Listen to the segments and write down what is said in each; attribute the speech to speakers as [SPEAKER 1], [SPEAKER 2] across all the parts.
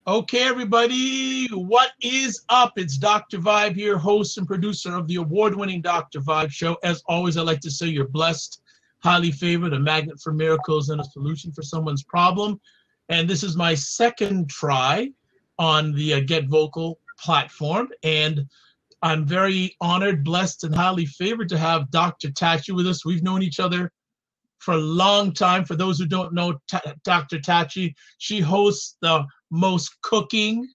[SPEAKER 1] Okay, everybody, what is up? It's Dr. Vibe here, host and producer of the award-winning Dr. Vibe show. As always, I like to say you're blessed, highly favored, a magnet for miracles, and a solution for someone's problem. And this is my second try on the Get Vocal platform. And I'm very honored, blessed, and highly favored to have Dr. Tachi with us. We've known each other for a long time. For those who don't know Dr. Tachi, she hosts the most cooking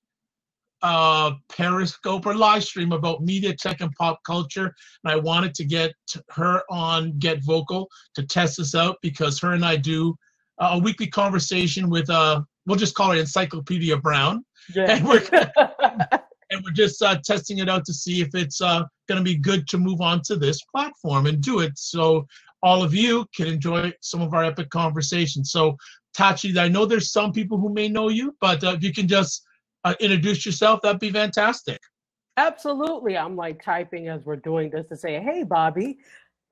[SPEAKER 1] Periscope or live stream about media, tech, and pop culture. And I wanted to get her on Get Vocal to test this out because her and I do a weekly conversation with, we'll just call her Encyclopedia Brown.
[SPEAKER 2] Yeah.
[SPEAKER 1] And we're just testing it out to see if it's going to be good to move on to this platform and do it. So all of you can enjoy some of our epic conversations. So Tachi, I know there's some people who may know you, but if you can just introduce yourself, that'd be fantastic.
[SPEAKER 2] Absolutely. I'm like typing as we're doing this to say, hey, Bobby,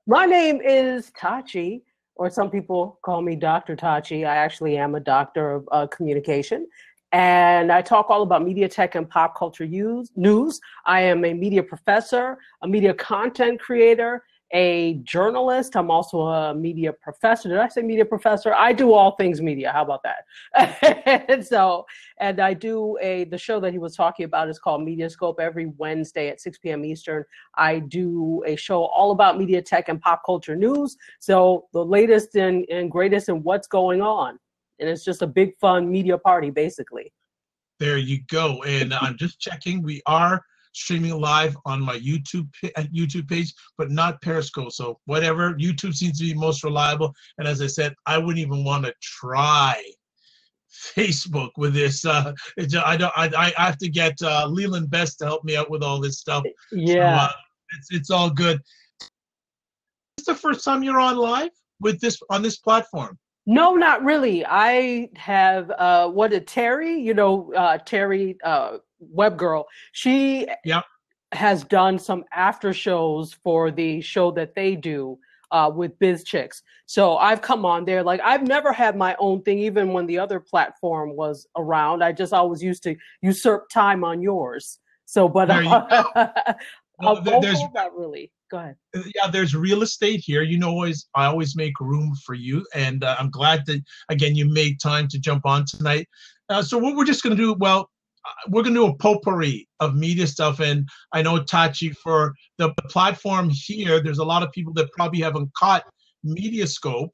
[SPEAKER 2] my name is Tachi, or some people call me Dr. Tachi. I actually am a doctor of communication. And I talk all about media, tech, and pop culture news. I am a media professor, a media content creator, a journalist. I'm also a media professor. Did I say media professor? I do all things media. How about that? and I do the show that he was talking about is called Mediascope every Wednesday at 6 p.m. Eastern. I do a show all about media, tech, and pop culture news. So the latest and greatest in what's going on. And it's just a big fun media party, basically.
[SPEAKER 1] There you go. And I'm just checking. We are streaming live on my YouTube page, but not Periscope. So whatever, YouTube seems to be most reliable. And as I said, I wouldn't even want to try Facebook with this. I have to get Leland Best to help me out with all this stuff.
[SPEAKER 2] Yeah.
[SPEAKER 1] So, it's all good. Is this the first time you're on live with this on this platform?
[SPEAKER 2] No, not really. I have Terry, Terry Web Girl. She has done some after shows for the show that they do with Biz Chicks. So I've come on there. Like, I've never had my own thing, even when the other platform was around. I just always used to usurp time on yours. So, but
[SPEAKER 1] there you go. Well,
[SPEAKER 2] there's not really. Go ahead.
[SPEAKER 1] Yeah, there's real estate here. I always make room for you, and I'm glad that again you made time to jump on tonight. So what we're just going to do, we're going to do a potpourri of media stuff, and I know Tachi for the platform here. There's a lot of people that probably haven't caught Mediascope.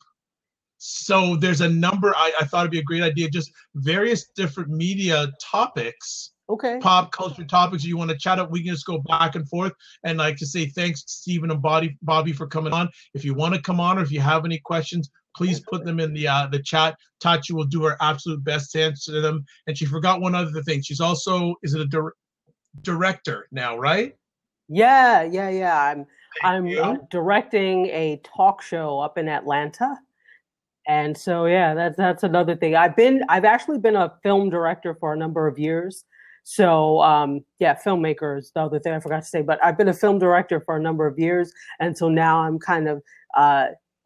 [SPEAKER 1] So there's a number. I thought it'd be a great idea, just various different media topics.
[SPEAKER 2] Okay.
[SPEAKER 1] Pop culture topics you want to chat up, we can just go back and forth. And like to say thanks to Stephen and Bobby for coming on. If you want to come on or if you have any questions, please put them in the chat. Tachi will do her absolute best to answer them. And she forgot one other thing. She's also, is it a director now, right?
[SPEAKER 2] Yeah. I'm directing a talk show up in Atlanta. And so, yeah, that's another thing. I've actually been a film director for a number of years. So, filmmaker is the other thing I forgot to say, but I've been a film director for a number of years. And so now I'm kind of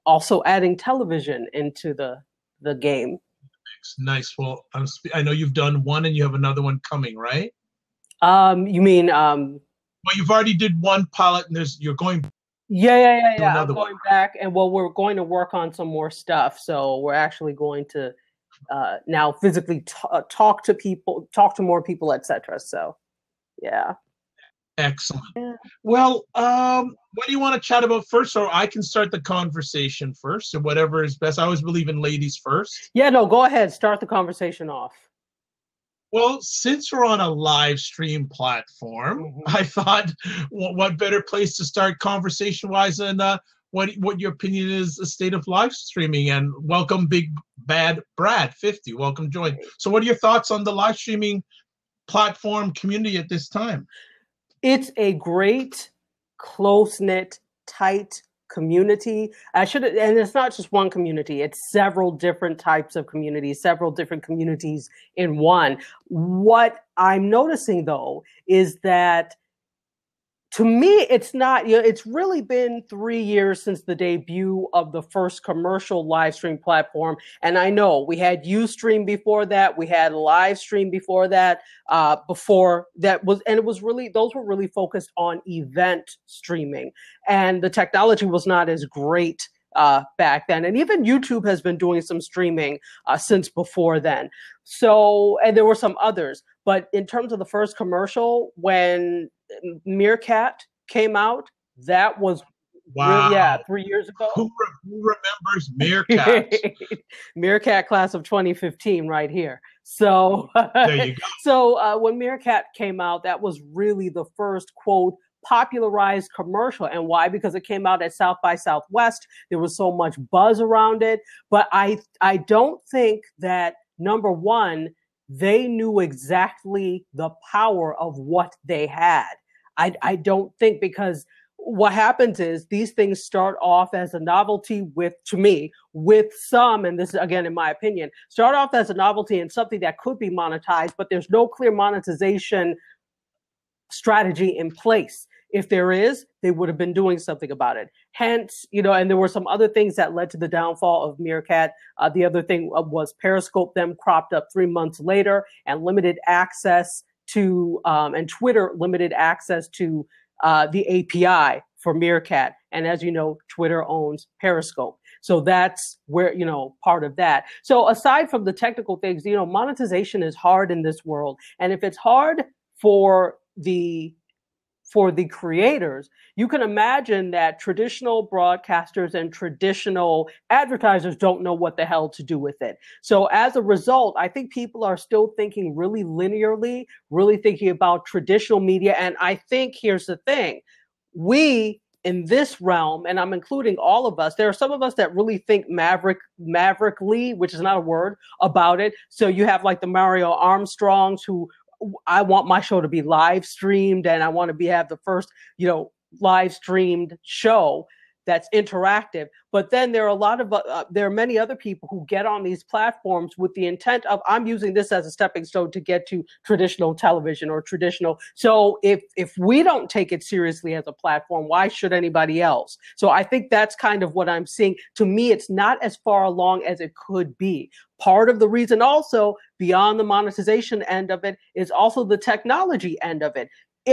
[SPEAKER 2] also adding television into the game.
[SPEAKER 1] Nice. Well, I know you've done one and you have another one coming, right?
[SPEAKER 2] You mean...
[SPEAKER 1] well, you've already did one pilot and you're going...
[SPEAKER 2] Yeah. I'm going back, and we're going to work on some more stuff. So we're actually going to now physically talk to people, talk to more people, etc. So, yeah.
[SPEAKER 1] Excellent. Yeah. Well, what do you want to chat about first? Or I can start the conversation first, and whatever is best. I always believe in ladies first.
[SPEAKER 2] Yeah, no, go ahead. Start the conversation off.
[SPEAKER 1] Well, since we're on a live stream platform, I thought, what better place to start conversation-wise than what your opinion is the state of live streaming? And welcome, Big Bad Brad 50. Welcome, join. So, what are your thoughts on the live streaming platform community at this time?
[SPEAKER 2] It's a great, close-knit, tight community. And it's not just one community, it's several different types of communities, several different communities in one. What I'm noticing, though, is that to me, it's not, it's really been 3 years since the debut of the first commercial live stream platform. And I know we had Ustream before that. We had live stream before that, and it was really, those were really focused on event streaming. And the technology was not as great back then. And even YouTube has been doing some streaming since before then. So, and there were some others. But in terms of the first commercial, when Meerkat came out, that was
[SPEAKER 1] wow.
[SPEAKER 2] 3 years ago.
[SPEAKER 1] Who remembers Meerkat?
[SPEAKER 2] Meerkat class of 2015 right here. So
[SPEAKER 1] there you go.
[SPEAKER 2] So when Meerkat came out, that was really the first, quote, popularized commercial. And why? Because it came out at South by Southwest. There was so much buzz around it. But I don't think that, number one, they knew exactly the power of what they had. I don't think, because what happens is these things start off as a novelty with some, and this is again, in my opinion, start off as a novelty and something that could be monetized, but there's no clear monetization strategy in place. If there is, they would have been doing something about it. Hence, and there were some other things that led to the downfall of Meerkat. The other thing was Periscope then cropped up 3 months later, and limited access to, and Twitter limited access to the API for Meerkat. And as you know, Twitter owns Periscope. So that's where, part of that. So aside from the technical things, monetization is hard in this world. And if it's hard for the creators, you can imagine that traditional broadcasters and traditional advertisers don't know what the hell to do with it. So as a result, I think people are still thinking really linearly, really thinking about traditional media. And I think here's the thing, we in this realm, and I'm including all of us, there are some of us that really think maverickly, which is not a word, about it. So you have like the Mario Armstrongs who, I want my show to be live streamed, and I want to have the first, live streamed show that's interactive. But then there are there are many other people who get on these platforms with the intent of, I'm using this as a stepping stone to get to traditional television or traditional. So if we don't take it seriously as a platform, why should anybody else? So I think that's kind of what I'm seeing. To me, it's not as far along as it could be. Part of the reason also, beyond the monetization end of it, is also the technology end of it.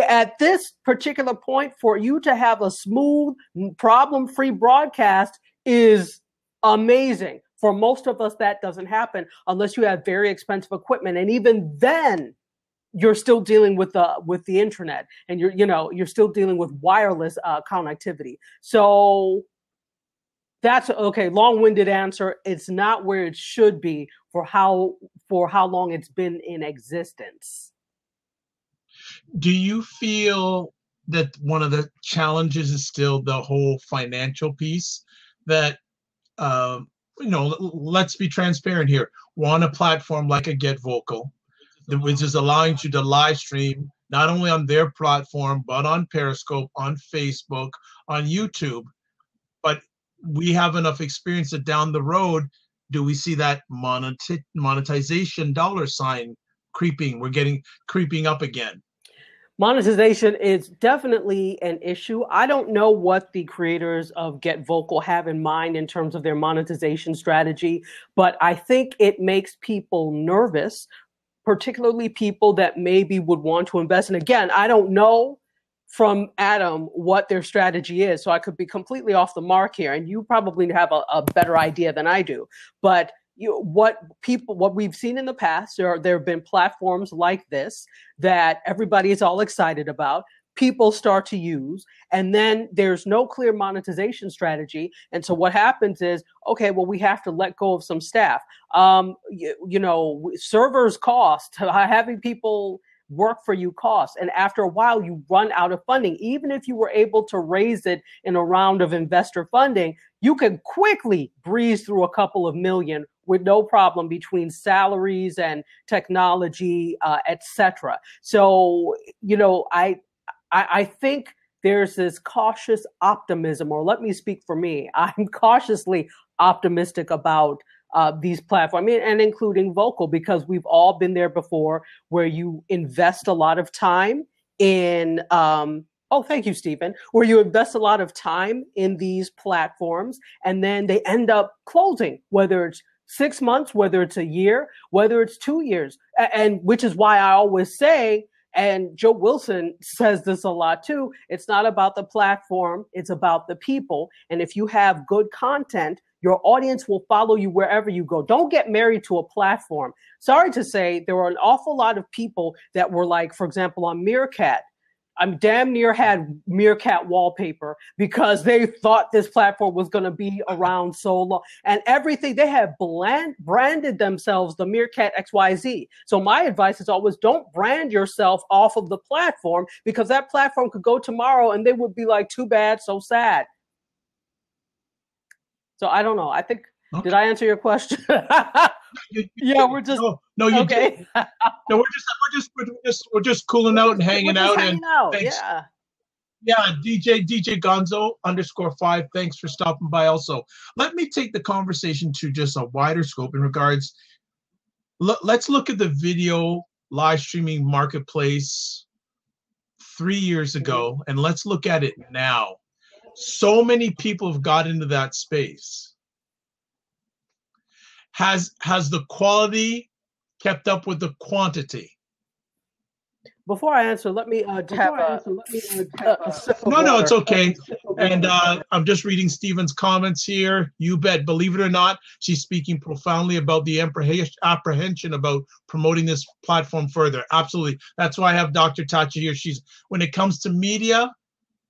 [SPEAKER 2] At this particular point, for you to have a smooth, problem-free broadcast is amazing. For most of us, that doesn't happen unless you have very expensive equipment. And even then, you're still dealing with the internet, and you're still dealing with wireless connectivity. So that's okay. Long-winded answer. It's not where it should be for how long it's been in existence.
[SPEAKER 1] Do you feel that one of the challenges is still the whole financial piece? That let's be transparent here. We're on a platform like a Get Vocal, which is allowing you to live stream not only on their platform but on Periscope, on Facebook, on YouTube. But we have enough experience that down the road, do we see that monetization dollar sign creeping? We're getting creeping up again.
[SPEAKER 2] Monetization is definitely an issue. I don't know what the creators of Get Vocal have in mind in terms of their monetization strategy, but I think it makes people nervous, particularly people that maybe would want to invest. And again, I don't know from Adam what their strategy is, so I could be completely off the mark here, and you probably have a better idea than I do. But what we've seen in the past, there have been platforms like this that everybody is all excited about, people start to use, and then there's no clear monetization strategy. And so what happens is, okay, well, we have to let go of some staff. Servers cost, having people work for you costs. And after a while, you run out of funding. Even if you were able to raise it in a round of investor funding, you could quickly breeze through a couple of million with no problem between salaries and technology, etc. So, I think there's this cautious optimism, or let me speak for me. I'm cautiously optimistic about these platforms, and including Vocal, because we've all been there before, where you invest a lot of time in Oh, thank you, Stephen. Where you invest a lot of time in these platforms and then they end up closing, whether it's 6 months, whether it's a year, whether it's 2 years. And which is why I always say, and Joe Wilson says this a lot too, it's not about the platform, it's about the people. And if you have good content, your audience will follow you wherever you go. Don't get married to a platform. Sorry to say, there were an awful lot of people that were like, for example, on Meerkat. I'm damn near had Meerkat wallpaper because they thought this platform was going to be around so long. And everything, they have branded themselves the Meerkat XYZ. So my advice is always don't brand yourself off of the platform, because that platform could go tomorrow and they would be like, too bad, so sad. So I don't know. I think, okay. Did I answer your question? Yeah, we're just
[SPEAKER 1] no, you okay. No, we're just cooling out and hanging out. Thanks. Yeah, DJ Gonzo _5. Thanks for stopping by. Also, let me take the conversation to just a wider scope in regards. Let's look at the video live streaming marketplace 3 years ago, and let's look at it now. So many people have got into that space. Has the quality kept up with the quantity?
[SPEAKER 2] Before I answer, let me have
[SPEAKER 1] No, it's okay. And I'm just reading Stephen's comments here. You bet. Believe it or not, she's speaking profoundly about the apprehension about promoting this platform further. Absolutely. That's why I have Dr. Tachi here. When it comes to media,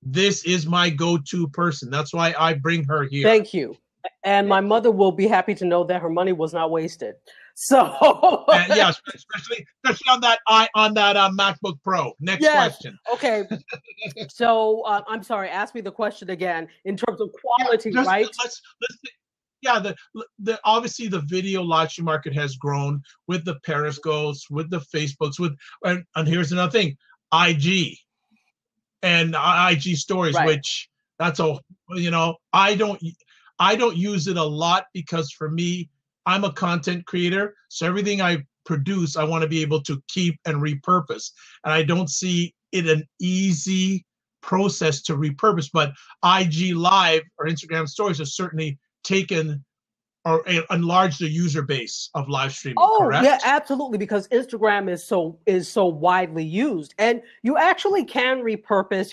[SPEAKER 1] this is my go-to person. That's why I bring her here.
[SPEAKER 2] Thank you. And my mother will be happy to know that her money was not wasted. So
[SPEAKER 1] yeah, especially on that MacBook Pro. Next question.
[SPEAKER 2] Okay. So I'm sorry. Ask me the question again in terms of quality, right? Obviously the video live stream market has grown with the Periscopes, with the Facebooks, and here's another thing, IG and IG stories, right. Which that's I don't use it a lot because for me, I'm a content creator. So everything I produce, I want to be able to keep and repurpose. And I don't see it an easy process to repurpose. But IG Live or Instagram Stories have certainly taken or enlarged the user base of live streaming. Oh, correct? Yeah, absolutely. Because Instagram is so widely used, and you actually can repurpose.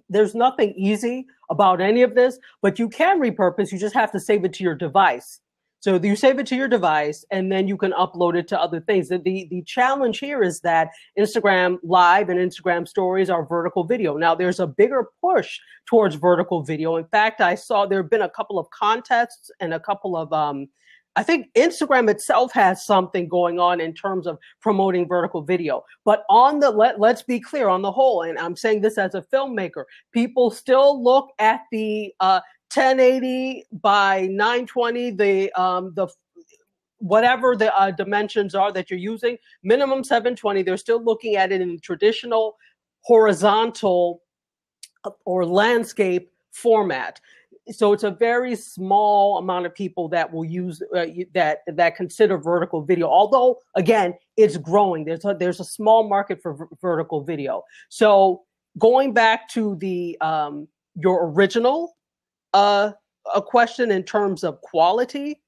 [SPEAKER 2] There's nothing easy about any of this, but you can repurpose. You just have to save it to your device. So you save it to your device, and then you can upload it to other things. The challenge here is that Instagram Live and Instagram Stories are vertical video. Now, there's a bigger push towards vertical video. In fact, I saw there have been a couple of contests and a couple of, I think Instagram itself has something going on in terms of promoting vertical video. But let's be clear, on the whole, and I'm saying this as a filmmaker, people still look at the 1080 by 920, the whatever the dimensions are that you're using, minimum 720. They're still looking at it in traditional horizontal or landscape format. So it's a very small amount of people that will use that consider vertical video. Although, again, it's growing. There's a small market for vertical video. So going back to the your original a question in terms of quality.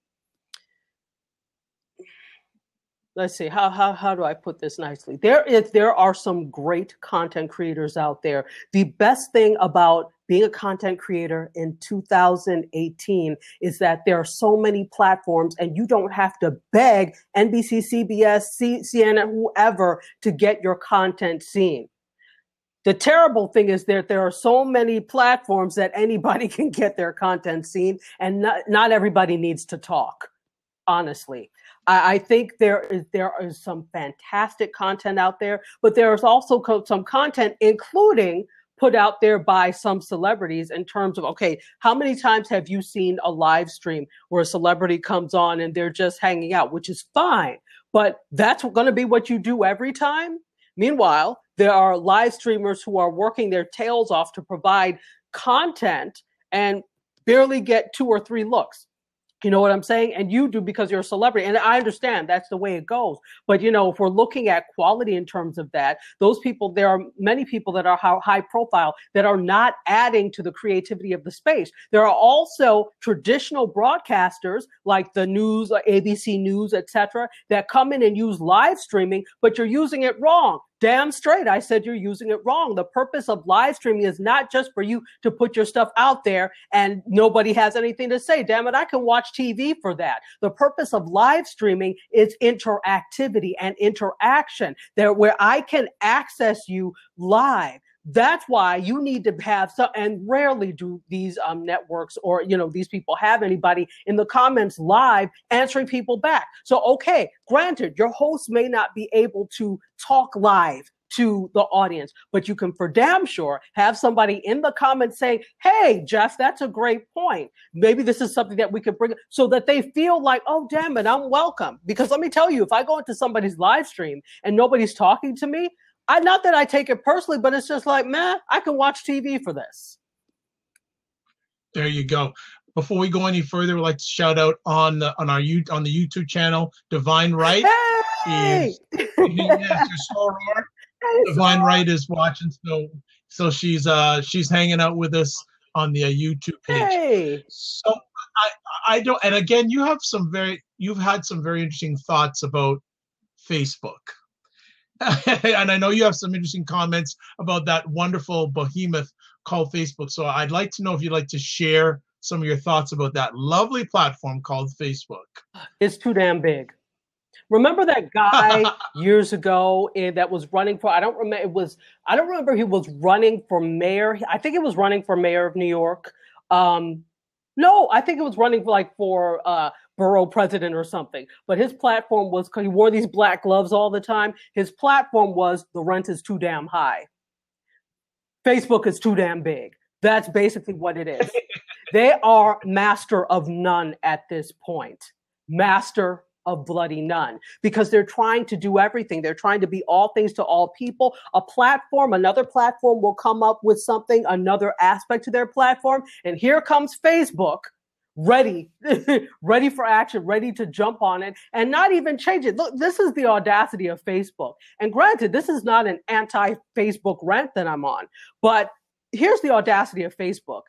[SPEAKER 2] Let's see, how do I put this nicely? There are some great content creators out there. The best thing about being a content creator in 2018 is that there are so many platforms and you don't have to beg NBC, CBS, CNN, whoever to get your content seen. The terrible thing is that there are so many platforms that anybody can get their content seen, and not everybody needs to talk, honestly. I think there is some fantastic content out there, but there's also some content, including put out there by some celebrities in terms of, okay, how many times have you seen a live stream where a celebrity comes on and they're just hanging out, which is fine, but that's going to be what you do every time? Meanwhile, there are live streamers who are working their tails off to provide content and barely get 2 or 3 looks. You know what I'm saying? And you do because you're a celebrity. And I understand that's the way it goes. But, you know, if we're looking at quality in terms of that, those people, there are many people that are high profile that are not adding to the creativity of the space. There are also traditional broadcasters like the news, like ABC News, etc., that come in and use live streaming, but you're using it wrong. Damn straight, I said you're using it wrong. The purpose of live streaming is not just for you to put your stuff out there and nobody has anything to say. Damn it, I can watch TV for that. The purpose of live streaming is interactivity and interaction there where I can access you live. That's why you need to have some, and rarely do these networks or, you know, these people have anybody in the comments live answering people back. So, okay, granted, your host may not be able to talk live to the audience, but you can for damn sure have somebody in the comments saying, hey, Jeff, that's a great point. Maybe this is something that we could bring so that they feel like, oh, damn it, I'm welcome. Because let me tell you, if I go into somebody's live stream and nobody's talking to me, not that I take it personally, but it's just like, man, I can watch TV for this.
[SPEAKER 1] There you go. Before we go any further, we'd like to shout out on the YouTube channel, Divine Right.
[SPEAKER 2] Hey!
[SPEAKER 1] Yes, Divine Right is watching, so she's hanging out with us on the YouTube page.
[SPEAKER 2] Hey.
[SPEAKER 1] So I don't, and again, you've had some very interesting thoughts about Facebook. And I know you have some interesting comments about that wonderful behemoth called Facebook. So I'd like to know if you'd like to share some of your thoughts about that lovely platform called Facebook.
[SPEAKER 2] It's too damn big. Remember that guy years ago that was running for, I don't remember he was running for mayor. I think it was running for mayor of New York. No, I think it was running for borough president or something. But his platform was, because he wore these black gloves all the time, his platform was the rent is too damn high. Facebook is too damn big. That's basically what it is. They are master of none at this point. Master of bloody none, because they're trying to do everything. They're trying to be all things to all people. Another platform will come up with something, another aspect to their platform. And here comes Facebook, ready for action, ready to jump on it and not even change it. Look, this is the audacity of Facebook. And granted, this is not an anti-Facebook rant that I'm on, but here's the audacity of Facebook.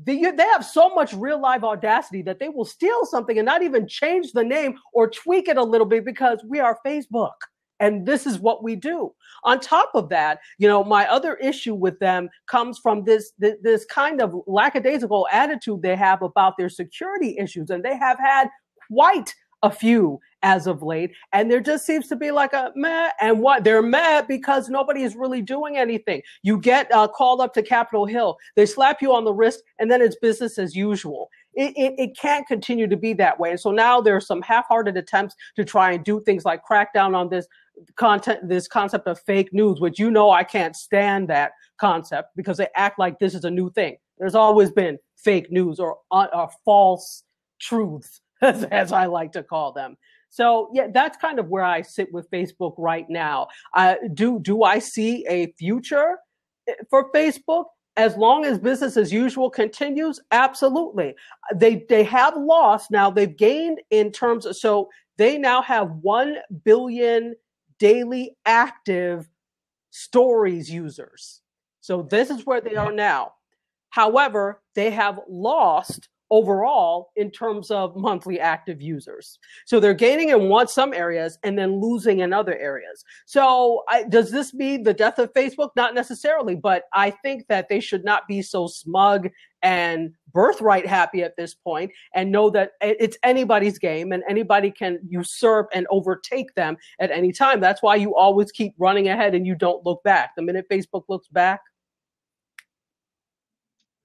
[SPEAKER 2] They have so much real live audacity that they will steal something and not even change the name or tweak it a little bit because we are Facebook and this is what we do. On top of that, my other issue with them comes from this kind of lackadaisical attitude they have about their security issues, and they have had quite a few as of late, and there just seems to be like a meh, and what they're mad because nobody is really doing anything. You get called up to Capitol Hill, they slap you on the wrist, and then it's business as usual. It can't continue to be that way. And so now there are some half-hearted attempts to try and do things like crack down on this concept of fake news, which I can't stand that concept because they act like this is a new thing. There's always been fake news or false truths, as I like to call them. So yeah, that's kind of where I sit with Facebook right now. Do I see a future for Facebook? As long as business as usual continues, absolutely. They have lost. Now they've gained in terms of, so they now have 1 billion daily active stories users. So this is where they are now. However, they have lost overall in terms of monthly active users. So they're gaining in some areas and then losing in other areas. So does this mean the death of Facebook? Not necessarily, but I think that they should not be so smug and birthright happy at this point and know that it's anybody's game and anybody can usurp and overtake them at any time. That's why you always keep running ahead and you don't look back. The minute Facebook looks back,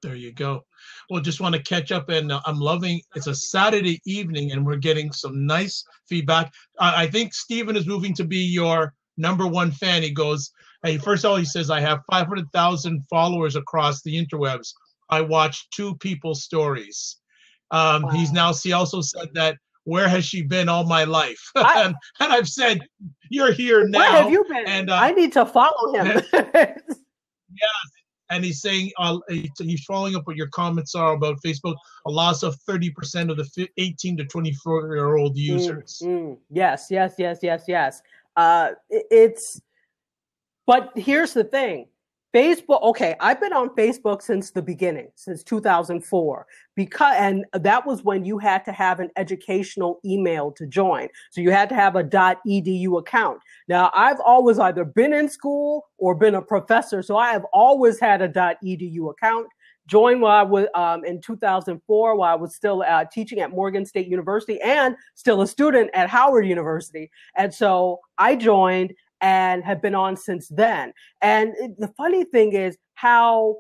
[SPEAKER 1] there you go. Well, just want to catch up, and I'm loving, it's a Saturday evening and we're getting some nice feedback. I think Stephen is moving to be your #1 fan. He goes, hey, first of all, he says, I have 500,000 followers across the interwebs. I watch 2 people's stories. Wow. He also said that, where has she been all my life? And I've said, you're here now.
[SPEAKER 2] Where have you been?
[SPEAKER 1] And
[SPEAKER 2] I need to follow him.
[SPEAKER 1] Yes. and he's saying he's following up what your comments are about Facebook, a loss of 30% of the 18 to 24-year-old users.
[SPEAKER 2] Yes. It's, but here's the thing. Facebook, okay, I've been on Facebook since the beginning, since 2004, and that was when you had to have an educational email to join. So you had to have a .edu account. Now, I've always either been in school or been a professor, so I have always had a .edu account. Joined while I was in 2004, while I was still teaching at Morgan State University and still a student at Howard University. And so I joined and have been on since then. And the funny thing is how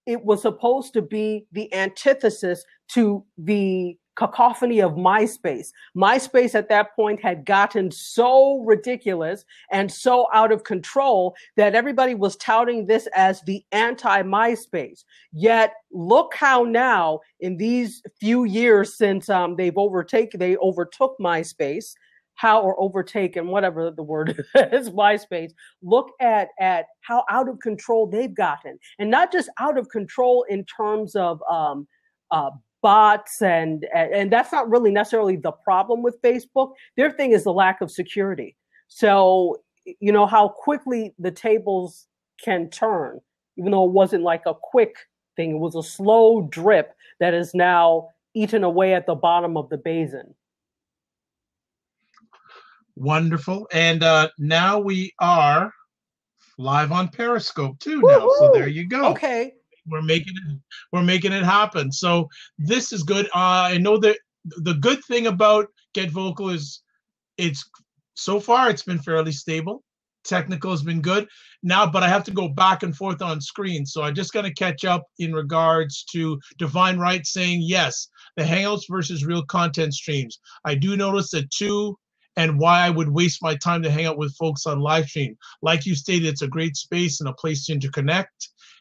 [SPEAKER 2] it was supposed to be the antithesis to the cacophony of MySpace. MySpace at that point had gotten so ridiculous and so out of control that everybody was touting this as the anti-MySpace. Yet look how now in these few years since they overtook MySpace, or overtaken, whatever the word is, MySpace, look at how out of control they've gotten. And not just out of control in terms of bots, and that's not really necessarily the problem with Facebook. Their thing is the lack of security. So, you know, how quickly the tables can turn, even though it wasn't like a quick thing. It was a slow drip that is now eaten away at the bottom of the basin.
[SPEAKER 1] Wonderful. And now we are live on Periscope too now. So there you go.
[SPEAKER 2] Okay.
[SPEAKER 1] We're making it happen. So this is good. I know that the good thing about Get Vocal is so far it's been fairly stable. Technical has been good now, but I have to go back and forth on screen. So I just got to catch up in regards to Divine Right saying, yes, the Hangouts versus real content streams. I do notice that too, and why I would waste my time to hang out with folks on live stream. Like you stated, it's a great space and a place to interconnect.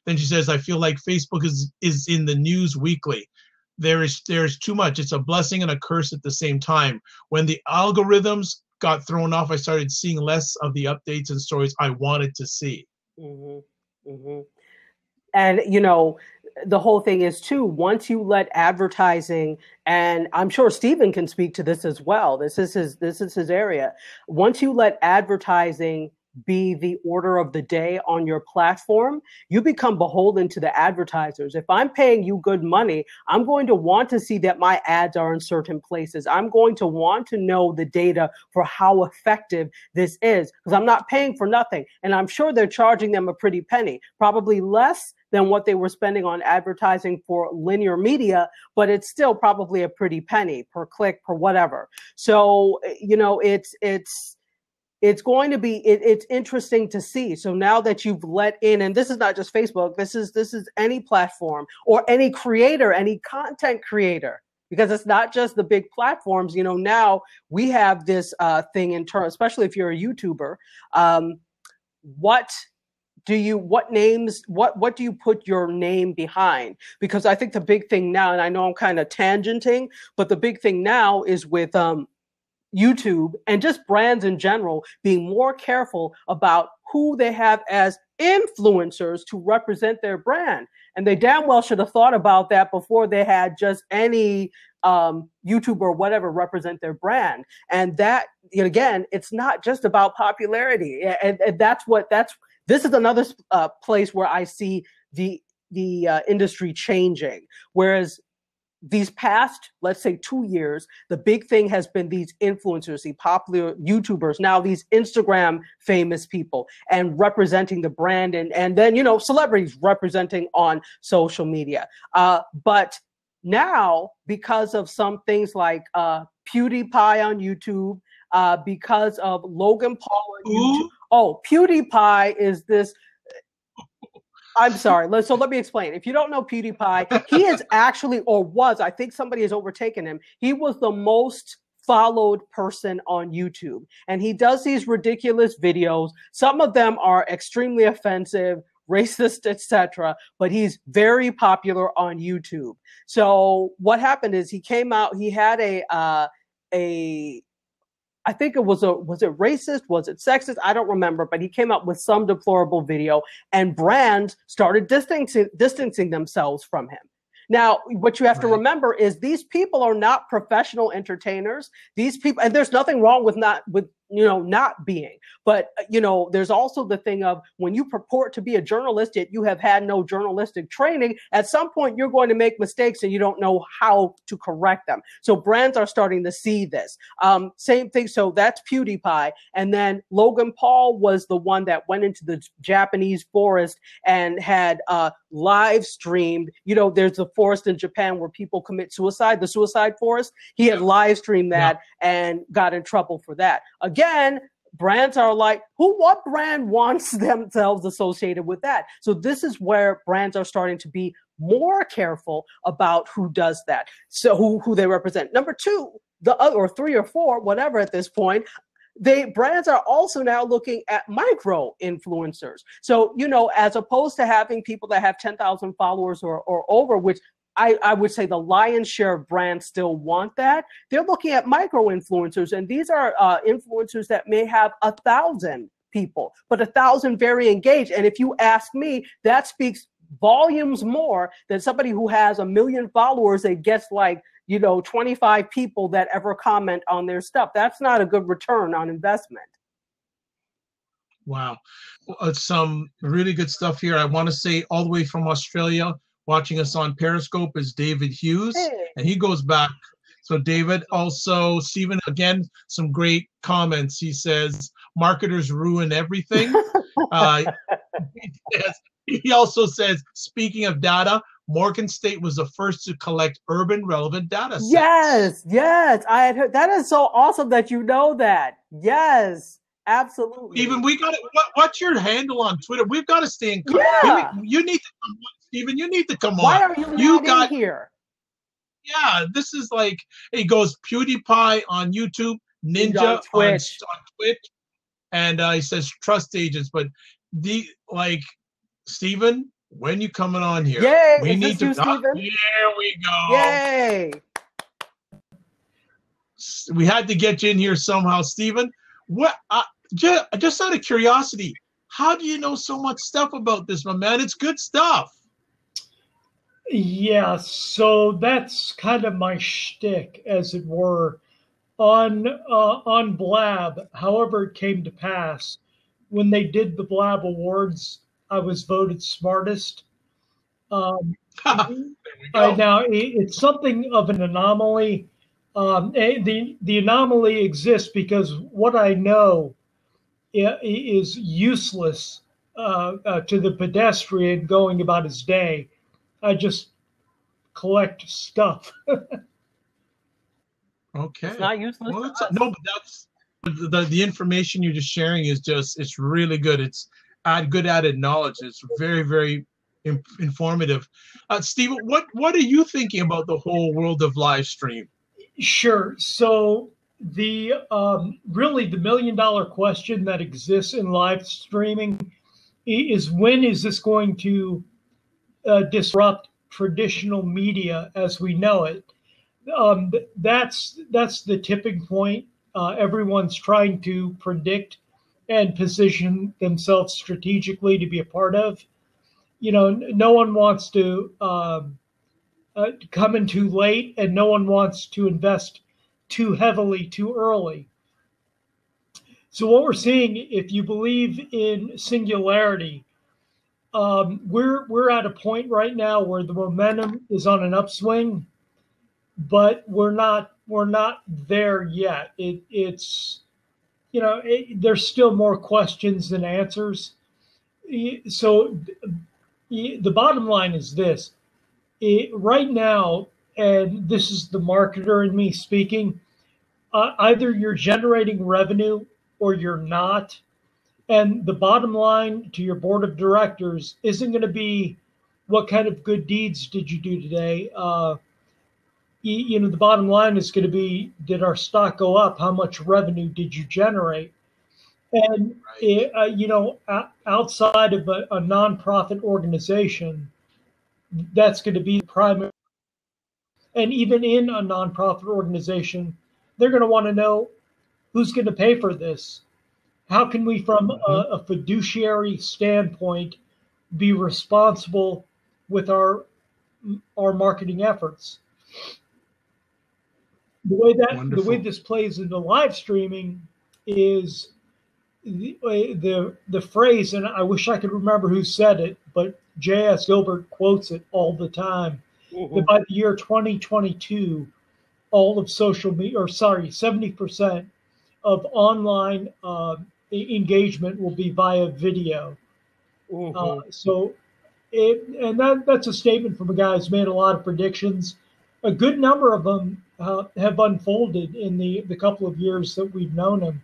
[SPEAKER 1] Then she says, I feel like Facebook is in the news weekly. There's too much. It's a blessing and a curse at the same time. When the algorithms got thrown off, I started seeing less of the updates and stories I wanted to see.
[SPEAKER 2] And, you know, the whole thing is too, once you let advertising, and I'm sure Stephen can speak to this as well. This is his area. Once you let advertising be the order of the day on your platform, you become beholden to the advertisers. If I'm paying you good money, I'm going to want to see that my ads are in certain places. I'm going to want to know the data for how effective this is, because I'm not paying for nothing. And I'm sure they're charging them a pretty penny, probably less than what they were spending on advertising for linear media, but it's still probably a pretty penny per click, per whatever. So, you know, it's going to be, it's interesting to see. So now that you've let in, and this is not just Facebook, this is any platform or any creator, any content creator, because it's not just the big platforms. You know, now we have this thing in terms, especially if you're a YouTuber, what do you put your name behind? Because I think the big thing now, and I know I'm kind of tangenting, but the big thing now is with YouTube and just brands in general being more careful about who they have as influencers to represent their brand. And they damn well should have thought about that before they had just any YouTuber or whatever represent their brand. And that, again, it's not just about popularity. And this is another place where I see the industry changing. Whereas these past, let's say 2 years, the big thing has been these influencers, the popular YouTubers, now these Instagram famous people, and representing the brand, and then, you know, celebrities representing on social media. But now, because of some things like PewDiePie on YouTube, because of Logan Paul on YouTube. Oh, PewDiePie is this. I'm sorry. So let me explain. If you don't know PewDiePie, he is actually, or was, I think somebody has overtaken him. He was the most followed person on YouTube. And he does these ridiculous videos. Some of them are extremely offensive, racist, etc. But he's very popular on YouTube. So what happened is he came out, he had a I think it was it racist? Was it sexist? I don't remember, but he came up with some deplorable video, and brands started distancing themselves from him. Now, what you have to remember is these people are not professional entertainers. These people, and there's nothing wrong with not being. But, there's also the thing of when you purport to be a journalist, yet you have had no journalistic training, at some point you're going to make mistakes and you don't know how to correct them. So brands are starting to see this. Same thing. So that's PewDiePie. And then Logan Paul was the one that went into the Japanese forest and had live streamed. There's a forest in Japan where people commit suicide, the suicide forest. He had live streamed that and got in trouble for that. Again, brands are like, what brand wants themselves associated with that? So this is where brands are starting to be more careful about who does that. So who they represent. Number two, the other, or three or four, whatever at this point, brands are also now looking at micro influencers. So, as opposed to having people that have 10,000 followers or over, which I would say the lion's share of brands still want that, they're looking at micro influencers. And these are influencers that may have 1,000 people, but 1,000 very engaged. And if you ask me, that speaks volumes more than somebody who has 1 million followers that gets 25 people that ever comment on their stuff. That's not a good return on investment.
[SPEAKER 1] Wow. Some really good stuff here. I want to say all the way from Australia, watching us on Periscope is David Hughes, and he goes back. So David, also Stephen, again, some great comments. He says, marketers ruin everything. He also says, speaking of data, Morgan State was the first to collect urban relevant data sets.
[SPEAKER 2] Yes. I had heard. That is so awesome that you know that. Yes, absolutely.
[SPEAKER 1] Stephen, we got it. What's your handle on Twitter? We've got to stay in contact. You need to come on, Stephen. You need to come on.
[SPEAKER 2] Why are you not in here?
[SPEAKER 1] Yeah, this is like, it goes PewDiePie on YouTube, Ninja on Twitch, and he says trust agents. But Stephen, when you coming on here?
[SPEAKER 2] Yay!
[SPEAKER 1] We need to.
[SPEAKER 2] Here
[SPEAKER 1] we go.
[SPEAKER 2] Yay!
[SPEAKER 1] We had to get you in here somehow, Stephen. What? Just out of curiosity, how do you know so much stuff about this, my man? It's good stuff.
[SPEAKER 3] Yeah, so that's kind of my shtick, as it were, on Blab. However, it came to pass when they did the Blab Awards, I was voted smartest. Now it's something of an anomaly. The anomaly exists because what I know is useless to the pedestrian going about his day. I just collect stuff.
[SPEAKER 1] Okay.
[SPEAKER 2] It's not useless.
[SPEAKER 1] Well, no, but that's the information you're just sharing is it's really good. It's good added knowledge. It's very, very informative. Steve, what are you thinking about the whole world of live stream?
[SPEAKER 3] Sure. So the really the $1 million question that exists in live streaming is, when is this going to disrupt traditional media as we know it? That's the tipping point. Everyone's trying to predict and position themselves strategically to be a part of. No one wants to come in too late, and no one wants to invest too heavily too early. So what we're seeing, if you believe in singularity, we're at a point right now where the momentum is on an upswing, but we're not there yet. It's there's still more questions than answers. So the bottom line is this: right now, and this is the marketer in me speaking, either you're generating revenue or you're not. And the bottom line to your board of directors isn't going to be what kind of good deeds did you do today. The bottom line is going to be, did our stock go up? How much revenue did you generate? And, outside of a nonprofit organization, that's going to be the primary. And even in a nonprofit organization, they're going to want to know who's going to pay for this? How can we, from a fiduciary standpoint, be responsible with our marketing efforts? The way this plays into live streaming is the phrase, and I wish I could remember who said it, but J.S. Gilbert quotes it all the time. That by the year 2022, all of social media, 70% of online engagement will be via video. That's a statement from a guy who's made a lot of predictions. A good number of them have unfolded in the couple of years that we've known him.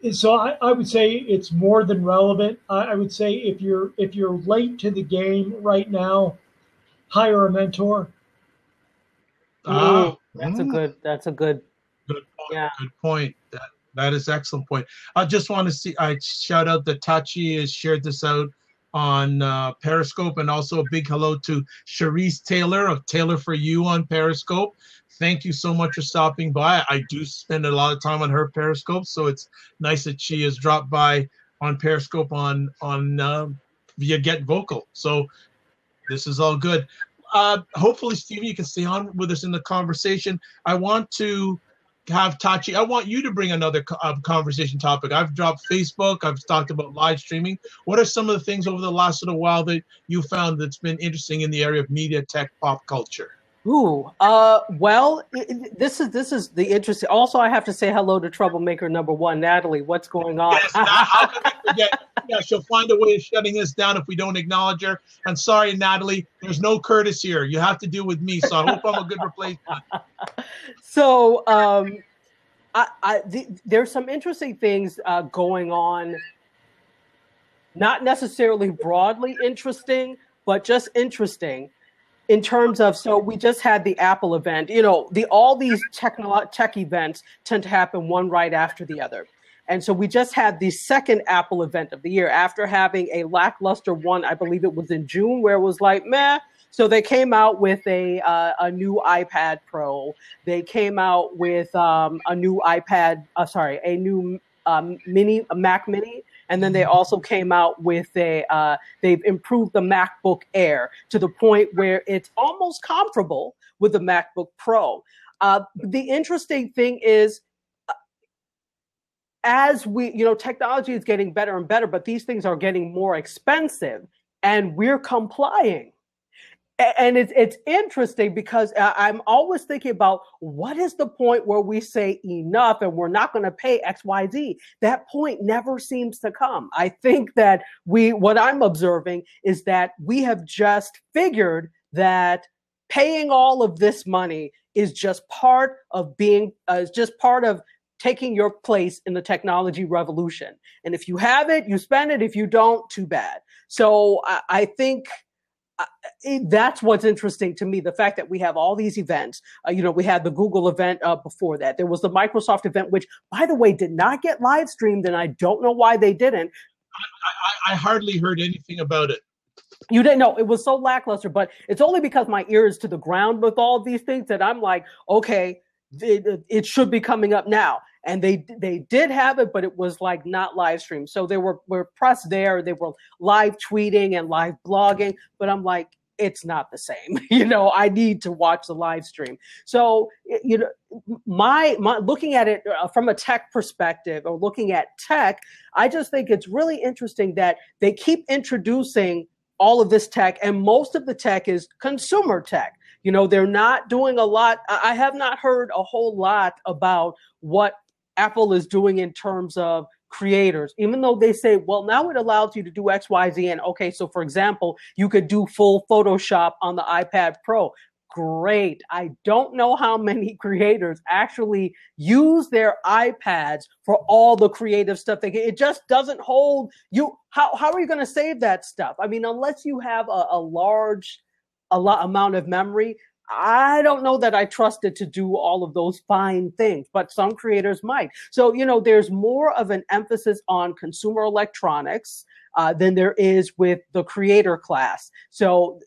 [SPEAKER 3] And so I would say it's more than relevant. I would say if you're late to the game right now, hire a mentor.
[SPEAKER 2] That's a good
[SPEAKER 1] point.
[SPEAKER 2] Yeah.
[SPEAKER 1] Good point. That is excellent point. I just want to I shout out that Tachi has shared this out on Periscope, and also a big hello to Charisse Taylor of Taylor for You on Periscope. Thank you so much for stopping by. I do spend a lot of time on her Periscope, so it's nice that she has dropped by on Periscope on via Get Vocal. So this is all good. Hopefully, Stevie, you can stay on with us in the conversation. I want to have Tachi. I want you to bring another conversation topic. I've dropped Facebook. I've talked about live streaming. What are some of the things over the last little while that you found that's been interesting in the area of media, tech, pop culture?
[SPEAKER 2] Well, this is the interesting. Also, I have to say hello to troublemaker number one, Natalie. What's going on?
[SPEAKER 1] Yes, how can we forget? Yeah, she'll find a way of shutting us down if we don't acknowledge her. And sorry, Natalie, there's no Curtis here. You have to deal with me. So I hope I'm a good replacement.
[SPEAKER 2] So, there's some interesting things going on. Not necessarily broadly interesting, but just interesting. In terms of, so we just had the Apple event. All these tech events tend to happen one right after the other. And so we just had the second Apple event of the year after having a lackluster one. I believe it was in June, where it was like, meh. So they came out with a new iPad Pro. They came out with a new Mac Mini. And then they also came out with they've improved the MacBook Air to the point where it's almost comparable with the MacBook Pro. The interesting thing is, as technology is getting better and better, but these things are getting more expensive, and we're complying. And it's interesting because I'm always thinking about what is the point where we say enough and we're not going to pay X, Y, Z. That point never seems to come. I think that what I'm observing is that we have just figured that paying all of this money is just part of taking your place in the technology revolution. And if you have it, you spend it. If you don't, too bad. So I think that's what's interesting to me, the fact that we have all these events. We had the Google event before that. There was the Microsoft event, which, by the way, did not get live streamed, and I don't know why they didn't.
[SPEAKER 1] I hardly heard anything about it.
[SPEAKER 2] You didn't know? It was so lackluster, but it's only because my ear is to the ground with all of these things that I'm like, okay, it should be coming up now. And they did have it, but it was like not live streamed. So they were press there. They were live tweeting and live blogging, but I'm like, it's not the same. I need to watch the live stream. So, my looking at it from a tech perspective, or looking at tech, I just think it's really interesting that they keep introducing all of this tech, and most of the tech is consumer tech. They're not doing a lot. I have not heard a whole lot about what Apple is doing in terms of creators, even though they say, well, now it allows you to do X, Y, Z. And okay, so for example, you could do full Photoshop on the iPad Pro. Great. I don't know how many creators actually use their iPads for all the creative stuff. It just doesn't hold you. How are you going to save that stuff? I mean, unless you have a large amount of memory, I don't know that I trust it to do all of those fine things, but some creators might. So, there's more of an emphasis on consumer electronics than there is with the creator class. So,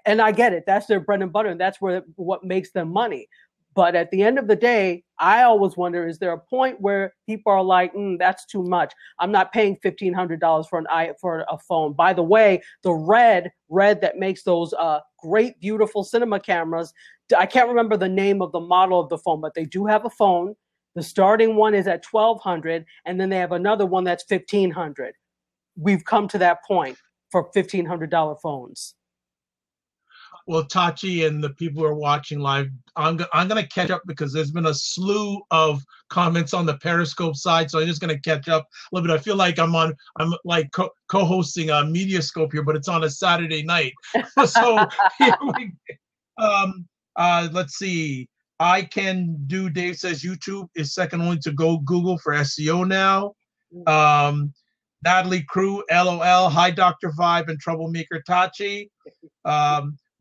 [SPEAKER 2] and I get it. That's their bread and butter, and that's what makes them money. But at the end of the day, I always wonder, is there a point where people are like, that's too much. I'm not paying $1,500 for a phone. By the way, the Red that makes those great, beautiful cinema cameras, I can't remember the name of the model of the phone, but they do have a phone. The starting one is at $1,200, and then they have another one that's $1,500. We've come to that point for $1,500 phones.
[SPEAKER 1] Well, Tachi and the people who are watching live, I'm going to catch up because there's been a slew of comments on the Periscope side, so I'm just going to catch up a little bit. I feel like I'm like co-hosting a Mediascope here, but it's on a Saturday night. So here we let's see. I Can Do Dave says YouTube is second only to Google for SEO now. Natalie Crew, LOL, hi Dr. Vibe and Troublemaker Tachi.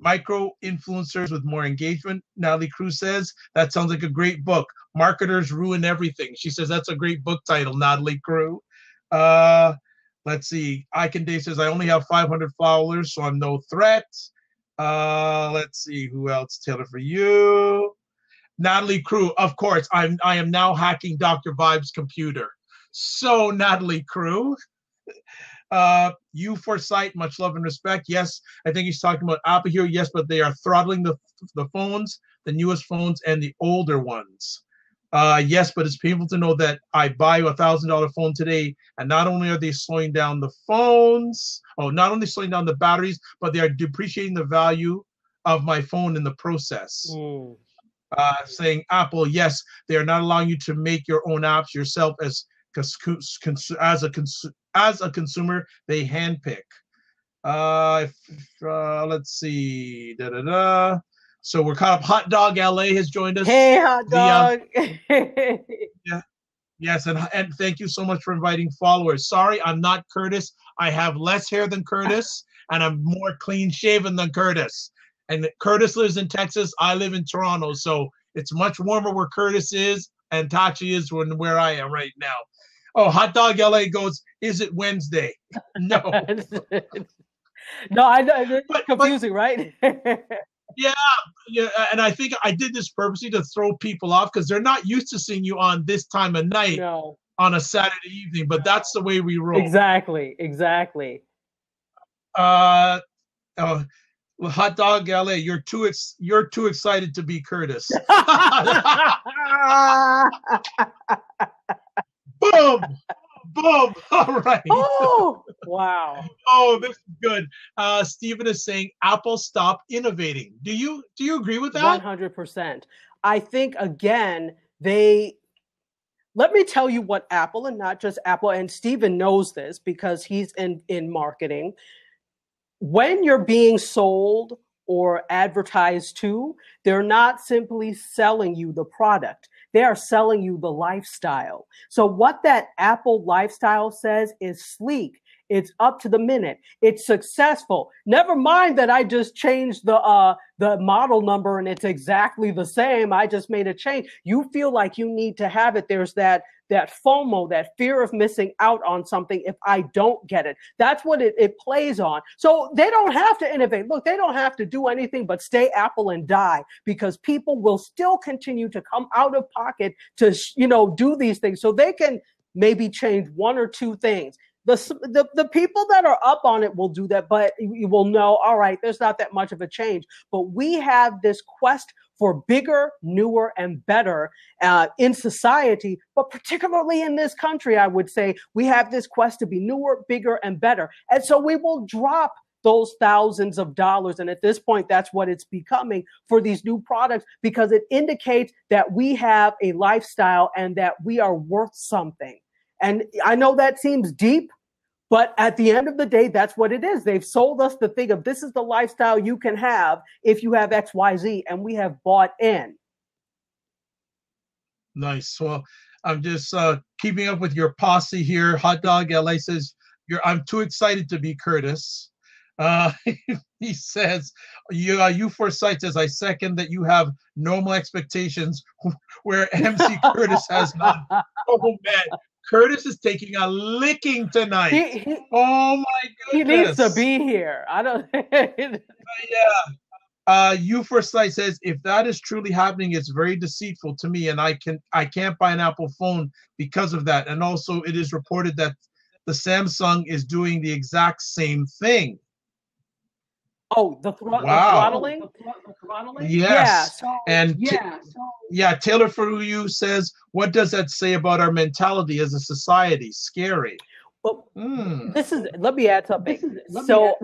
[SPEAKER 1] Micro influencers with more engagement. Natalie Crew says, that sounds like a great book. Marketers Ruin Everything. She says that's a great book title, Natalie Crew. Let's see. I Can Dave says, I only have 500 followers, so I'm no threat. Let's see. Who else? Taylor for you. Natalie Crew, of course, I am now hacking Dr. Vibe's computer. So, Natalie Crew. You Foresight, much love and respect. Yes, I think he's talking about Apple here. Yes, but they are throttling the phones, the newest phones, and the older ones. Yes, but it's painful to know that I buy a $1,000 phone today, and not only are they slowing down the phones, not only slowing down the batteries, but they are depreciating the value of my phone in the process. Saying Apple, yes, they are not allowing you to make your own apps yourself as a consumer, they handpick. Let's see. So we're caught up. Hot Dog LA has joined us.
[SPEAKER 2] Hey, Hot Dog.
[SPEAKER 1] Yeah. Yes, and thank you so much for inviting followers. Sorry, I'm not Curtis. I have less hair than Curtis, and I'm more clean shaven than Curtis. And Curtis lives in Texas. I live in Toronto, so it's much warmer where Curtis is, and Tachi is where I am right now. Oh, Hot Dog LA goes, is it Wednesday? No.
[SPEAKER 2] No, I know. It's confusing, right?
[SPEAKER 1] Yeah, and I think I did this purposely to throw people off because they're not used to seeing you on this time of night on a Saturday evening, but that's the way we roll.
[SPEAKER 2] Exactly.
[SPEAKER 1] Hot Dog LA, you're too excited to be Curtis. Boom! Boom! All right.
[SPEAKER 2] Oh, wow.
[SPEAKER 1] Oh, this is good. Stephen is saying Apple stop innovating. Do you agree with that?
[SPEAKER 2] 100%. I think, again, let me tell you what Apple, and not just Apple, and Stephen knows this because he's in marketing. When you're being sold or advertised to, they're not simply selling you the product. They are selling you the lifestyle. So what that Apple lifestyle says is sleek. It's up to the minute. It's successful. Never mind that I just changed the model number and it's exactly the same. I just made a change. You feel like you need to have it. There's that FOMO, that fear of missing out on something if I don't get it. That's what it plays on. So they don't have to innovate. Look, they don't have to do anything but stay Apple and die, because people will still continue to come out of pocket to, do these things. So they can maybe change one or two things. The people that are up on it will do that, but you will know, all right, there's not that much of a change. But we have this quest for bigger, newer, and better in society, but particularly in this country, I would say we have this quest to be newer, bigger, and better. And so we will drop those thousands of dollars. And at this point, that's what it's becoming for these new products, because it indicates that we have a lifestyle and that we are worth something. And I know that seems deep, but at the end of the day, that's what it is. They've sold us the thing of this is the lifestyle you can have if you have XYZ, and we have bought in.
[SPEAKER 1] Nice. Well, I'm just keeping up with your posse here. Hot Dog LA says, I'm too excited to be Curtis. He says, you Foresight says, I second that you have normal expectations where MC Curtis has none. Oh, man. Curtis is taking a licking tonight. Oh my goodness!
[SPEAKER 2] He needs to be here. I don't.
[SPEAKER 1] Yeah. You First Sight says, if that is truly happening, it's very deceitful to me, and I can't buy an Apple phone because of that. And also, it is reported that the Samsung is doing the exact same thing.
[SPEAKER 2] Oh, the throttling?
[SPEAKER 1] The throttling? Yes. Taylor for you says, what does that say about our mentality as a society? Scary.
[SPEAKER 2] Well, let me add something.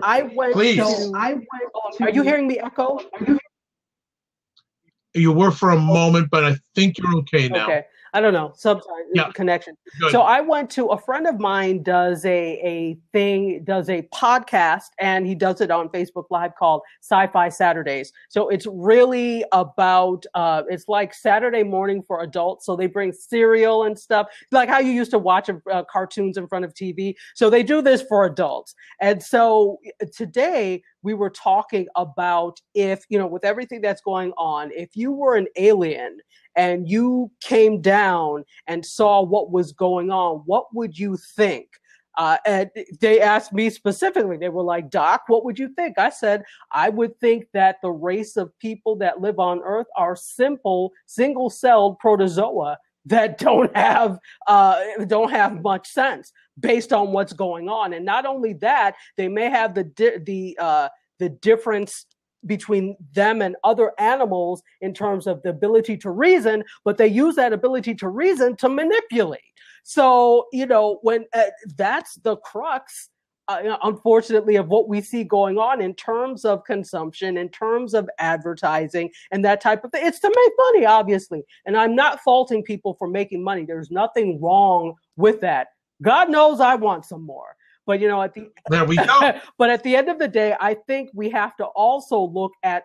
[SPEAKER 2] I went to. Are you hearing me echo?
[SPEAKER 1] You were for a moment, but I think you're okay now.
[SPEAKER 2] Okay. I don't know, connection. Good. So I went to a friend of mine does a podcast, and he does it on Facebook Live called Sci-Fi Saturdays. So it's really about it's like Saturday morning for adults. So they bring cereal and stuff, like how you used to watch cartoons in front of TV. So they do this for adults. And so today we were talking about if, with everything that's going on, if you were an alien and you came down and saw what was going on, what would you think? And they asked me specifically, they were like, Doc, what would you think? I said, I would think that the race of people that live on Earth are simple, single-celled protozoa that don't have much sense based on what's going on. And not only that, they may have the difference between them and other animals in terms of the ability to reason, but they use that ability to reason to manipulate. So, when that's the crux, unfortunately, of what we see going on in terms of consumption, in terms of advertising and that type of thing. It's to make money, obviously. And I'm not faulting people for making money. There's nothing wrong with that. God knows I want some more. But
[SPEAKER 1] there we go.
[SPEAKER 2] But at the end of the day, I think we have to also look at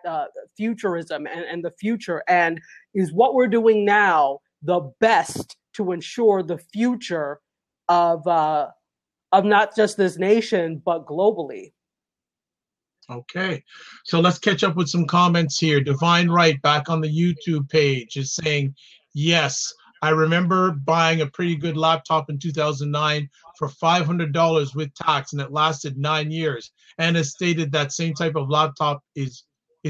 [SPEAKER 2] futurism and the future, and is what we're doing now the best to ensure the future of not just this nation but globally.
[SPEAKER 1] Okay, so let's catch up with some comments here. Divine Right back on the YouTube page is saying, yes, I remember buying a pretty good laptop in 2009 for $500 with tax, and it lasted 9 years. And has stated that same type of laptop is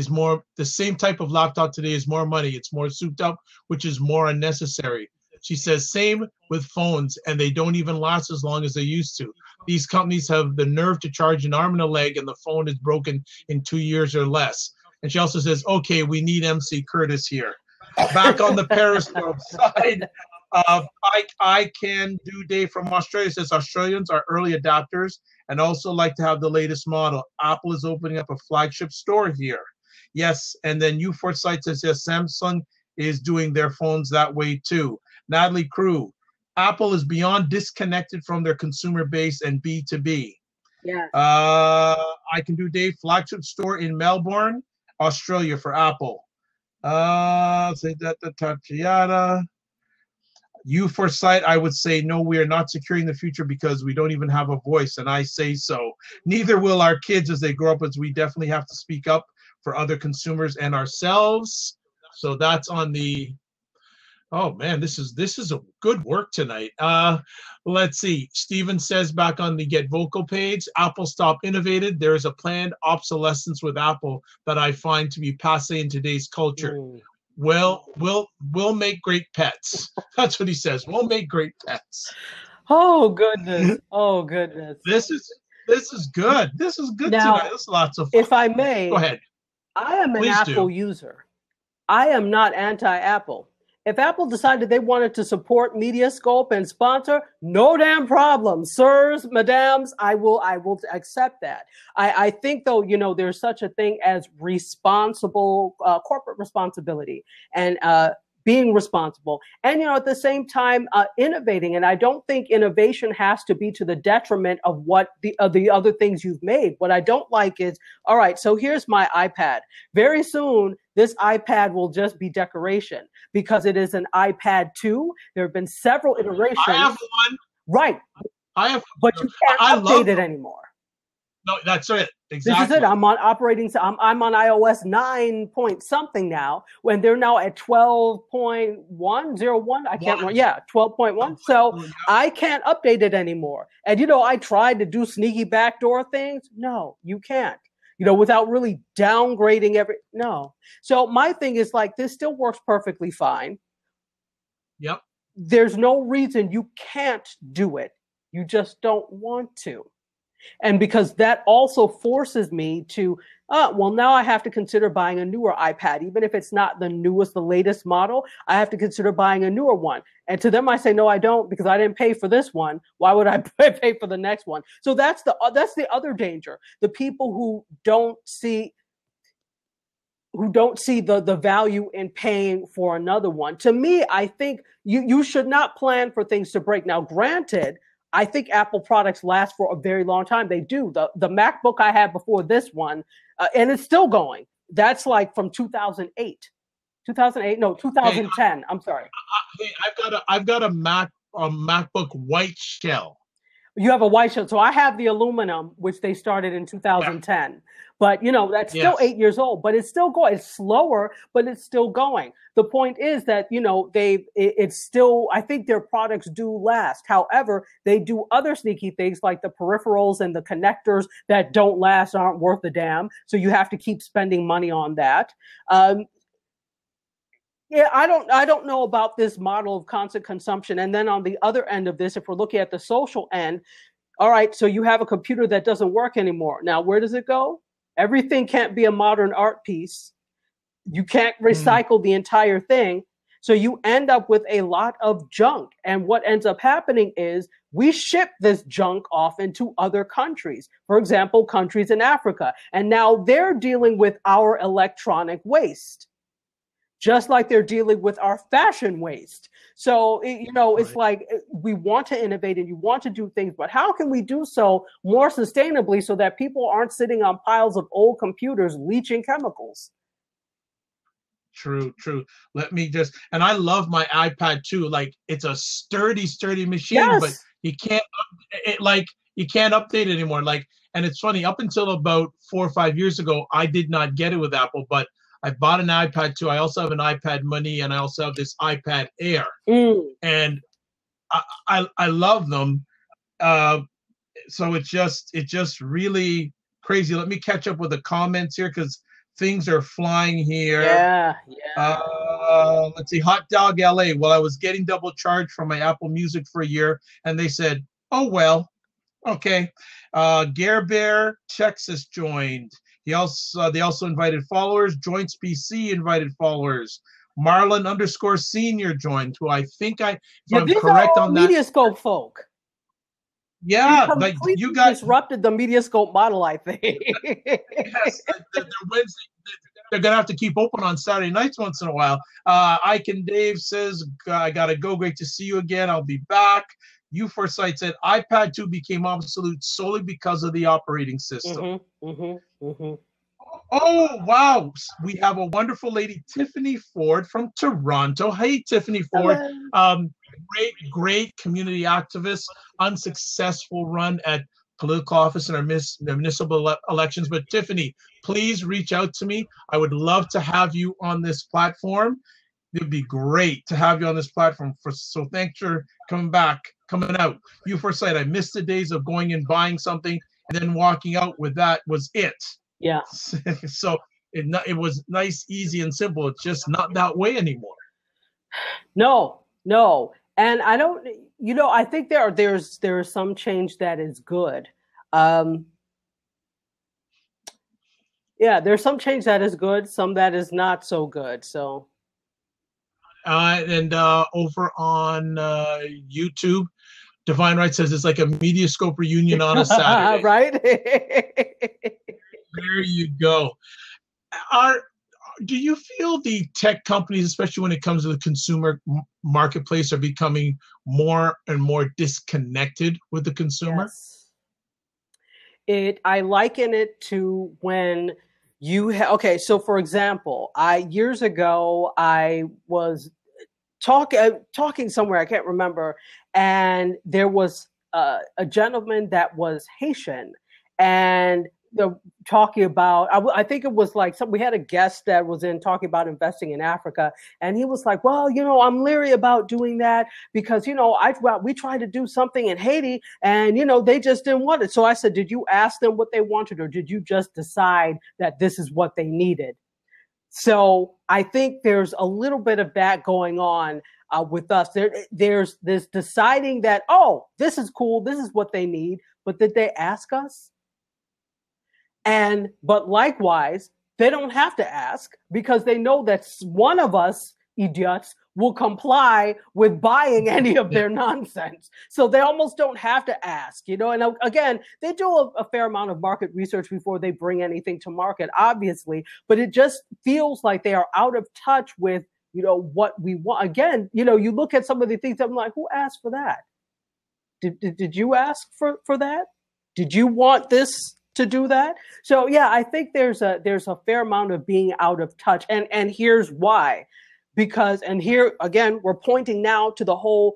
[SPEAKER 1] more, the same type of laptop today is more money. It's more souped up, which is more unnecessary. She says, same with phones, and they don't even last as long as they used to. These companies have the nerve to charge an arm and a leg, and the phone is broken in 2 years or less. And she also says, okay, we need MC Curtis here. Back on the Periscope side, I Can Do Day from Australia says Australians are early adopters and also like to have the latest model. Apple is opening up a flagship store here. Yes, and then U Foresight says, yes, Samsung is doing their phones that way too. Natalie Crew, Apple is beyond disconnected from their consumer base and B2B.
[SPEAKER 2] Yeah.
[SPEAKER 1] I Can Do Day flagship store in Melbourne, Australia for Apple. Say that the Tachiata. You Foresight, I would say no, we are not securing the future because we don't even have a voice, and I say so. Neither will our kids as they grow up, as we definitely have to speak up for other consumers and ourselves. So that's on the. Oh man, this is a good work tonight. Let's see. Steven says back on the Get Vocal page, Apple stop innovated. There is a planned obsolescence with Apple that I find to be passé in today's culture. Well, we'll make great pets. That's what he says. We'll make great pets.
[SPEAKER 2] Oh goodness. Oh goodness.
[SPEAKER 1] This is good. This is good
[SPEAKER 2] now,
[SPEAKER 1] tonight. There's lots of fun.
[SPEAKER 2] If I may,
[SPEAKER 1] go ahead.
[SPEAKER 2] I am an Apple user. I am not anti-Apple. If Apple decided they wanted to support Mediascope and sponsor, no damn problem. Sirs, madams, I will accept that. I think, though, there's such a thing as responsible corporate responsibility and being responsible. And, at the same time, innovating. And I don't think innovation has to be to the detriment of what the other things you've made. What I don't like is, all right, so here's my iPad. Very soon, this iPad will just be decoration because it is an iPad 2. There have been several iterations.
[SPEAKER 1] I have one.
[SPEAKER 2] Right.
[SPEAKER 1] I have,
[SPEAKER 2] but you can't update it anymore.
[SPEAKER 1] No, that's it. Exactly.
[SPEAKER 2] This is it. I'm on iOS 9 point something now, when they're now at 12.101. I can't remember. Yeah, 12.1. So I can't update it anymore. And I tried to do sneaky backdoor things. No, you can't. without really downgrading no. So my thing is like, this still works perfectly fine.
[SPEAKER 1] Yep.
[SPEAKER 2] There's no reason you can't do it. You just don't want to. And because that also forces me to, well, now I have to consider buying a newer iPad. Even if it's not the newest, the latest model, I have to consider buying a newer one. And to them, I say, no, I don't, because I didn't pay for this one. Why would I pay for the next one? So that's the other danger. The people who don't see the value in paying for another one. To me, I think you should not plan for things to break. Now, granted, I think Apple products last for a very long time. They do. The MacBook I had before this one, and it's still going. That's like from 2008. 2010. I'm sorry.
[SPEAKER 1] I've got a MacBook white shell.
[SPEAKER 2] You have a white shell. So I have the aluminum, which they started in 2010. Yeah. But, that's still 8 years old, but it's still going. It's slower, but it's still going. The point is that, it's still, I think their products do last. However, they do other sneaky things like the peripherals and the connectors that don't last, aren't worth a damn. So you have to keep spending money on that. Yeah, I don't know about this model of constant consumption. And then on the other end of this, if we're looking at the social end, all right, so you have a computer that doesn't work anymore. Now, where does it go? Everything can't be a modern art piece. You can't recycle the entire thing. So you end up with a lot of junk. And what ends up happening is we ship this junk off into other countries. For example, countries in Africa. And now they're dealing with our electronic waste, just like they're dealing with our fashion waste. So, it's like we want to innovate and you want to do things, but how can we do so more sustainably so that people aren't sitting on piles of old computers leaching chemicals?
[SPEAKER 1] True. Let me and I love my iPad too. Like, it's a sturdy machine, yes. But you can't update it anymore. Like, and it's funny, up until about 4 or 5 years ago, I did not get it with Apple, but I bought an iPad too. I also have an iPad Mini, and I also have this iPad Air, and I love them. So it's just really crazy. Let me catch up with the comments here because things are flying here.
[SPEAKER 2] Yeah.
[SPEAKER 1] Let's see. Hot Dog LA. Well, I was getting double charged from my Apple Music for a year, and they said, "Oh well, okay." Gare Bear Texas joined. They also invited followers. Joints PC invited followers. Marlon _senior joined, who I think if I'm correct on that.
[SPEAKER 2] Mediascope folk.
[SPEAKER 1] Yeah,
[SPEAKER 2] like you guys disrupted the Mediascope model, I think.
[SPEAKER 1] Yes, they're Wednesday. They're gonna have to keep open on Saturday nights once in a while. Ike and Dave says, "I gotta go. Great to see you again. I'll be back." U4Sight said, "iPad 2 became obsolete solely because of the operating system." Oh, wow. We have a wonderful lady, Tiffany Ford from Toronto. Hey, Tiffany Ford. Great community activist, unsuccessful run at political office in our municipal elections. But Tiffany, please reach out to me. I would love to have you on this platform. It'd be great to have you on this platform. So thanks for coming out. U4Sight, I missed the days of going and buying something and then walking out with that was it.
[SPEAKER 2] Yeah.
[SPEAKER 1] So it was nice, easy, and simple. It's just not that way anymore.
[SPEAKER 2] No. And I don't, I think there is some change that is good. There's some change that is good, some that is not so good. So.
[SPEAKER 1] And over on YouTube, Divine Right says it's like a Mediascope reunion on a Saturday.
[SPEAKER 2] Right?
[SPEAKER 1] There you go. Do you feel the tech companies, especially when it comes to the consumer marketplace, are becoming more and more disconnected with the consumer?
[SPEAKER 2] Yes. I liken it to when so for example, years ago, I was talking somewhere, I can't remember, and there was a gentleman that was Haitian, and talking about, I think it was like we had a guest that was in talking about investing in Africa, and he was like, well, I'm leery about doing that because, we tried to do something in Haiti and, they just didn't want it. So I said, did you ask them what they wanted, or did you just decide that this is what they needed? So I think there's a little bit of that going on with us. There's this deciding that, oh, this is cool, this is what they need, but did they ask us? But likewise, they don't have to ask because they know that one of us idiots will comply with buying any of their nonsense. So they almost don't have to ask, and again, they do a fair amount of market research before they bring anything to market, obviously, but it just feels like they are out of touch with, what we want. Again, you look at some of the things, I'm like, who asked for that? Did you ask for that? Did you want this to do that? So yeah, I think there's a fair amount of being out of touch, and here's why. Because, and here again, we're pointing now to the whole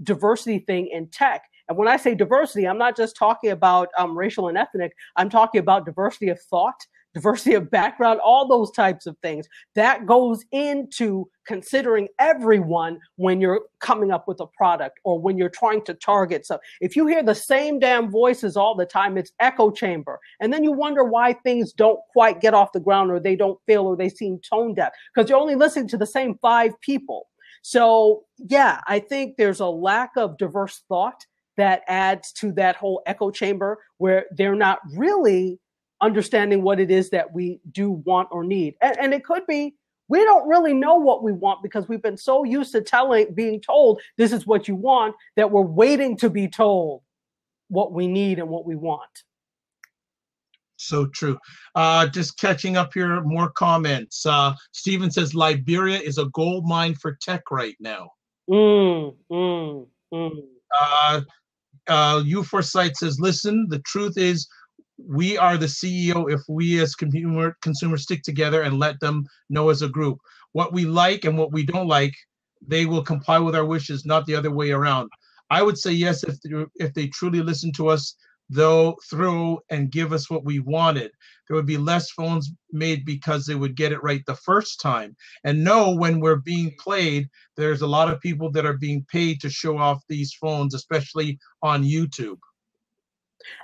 [SPEAKER 2] diversity thing in tech. And when I say diversity, I'm not just talking about racial and ethnic. I'm talking about diversity of thought, diversity of background, all those types of things. That goes into considering everyone when you're coming up with a product or when you're trying to target. So if you hear the same damn voices all the time, it's echo chamber. And then you wonder why things don't quite get off the ground, or they don't feel, or they seem tone deaf, because you're only listening to the same 5 people. So yeah, I think there's a lack of diverse thought that adds to that whole echo chamber where they're not really understanding what it is that we do want or need. And it could be we don't really know what we want because we've been so used to being told this is what you want that we're waiting to be told what we need and what we want.
[SPEAKER 1] So true. Just catching up here, more comments. Steven says Liberia is a gold mine for tech right now. U4Sight says, listen, the truth is we are the CEO if we as consumers stick together and let them know as a group. What we like and what we don't like, they will comply with our wishes, not the other way around. I would say yes, if they truly listen to us, they'll through and give us what we wanted. There would be less phones made because they would get it right the first time. And no, when we're being played, there's a lot of people that are being paid to show off these phones, especially on YouTube.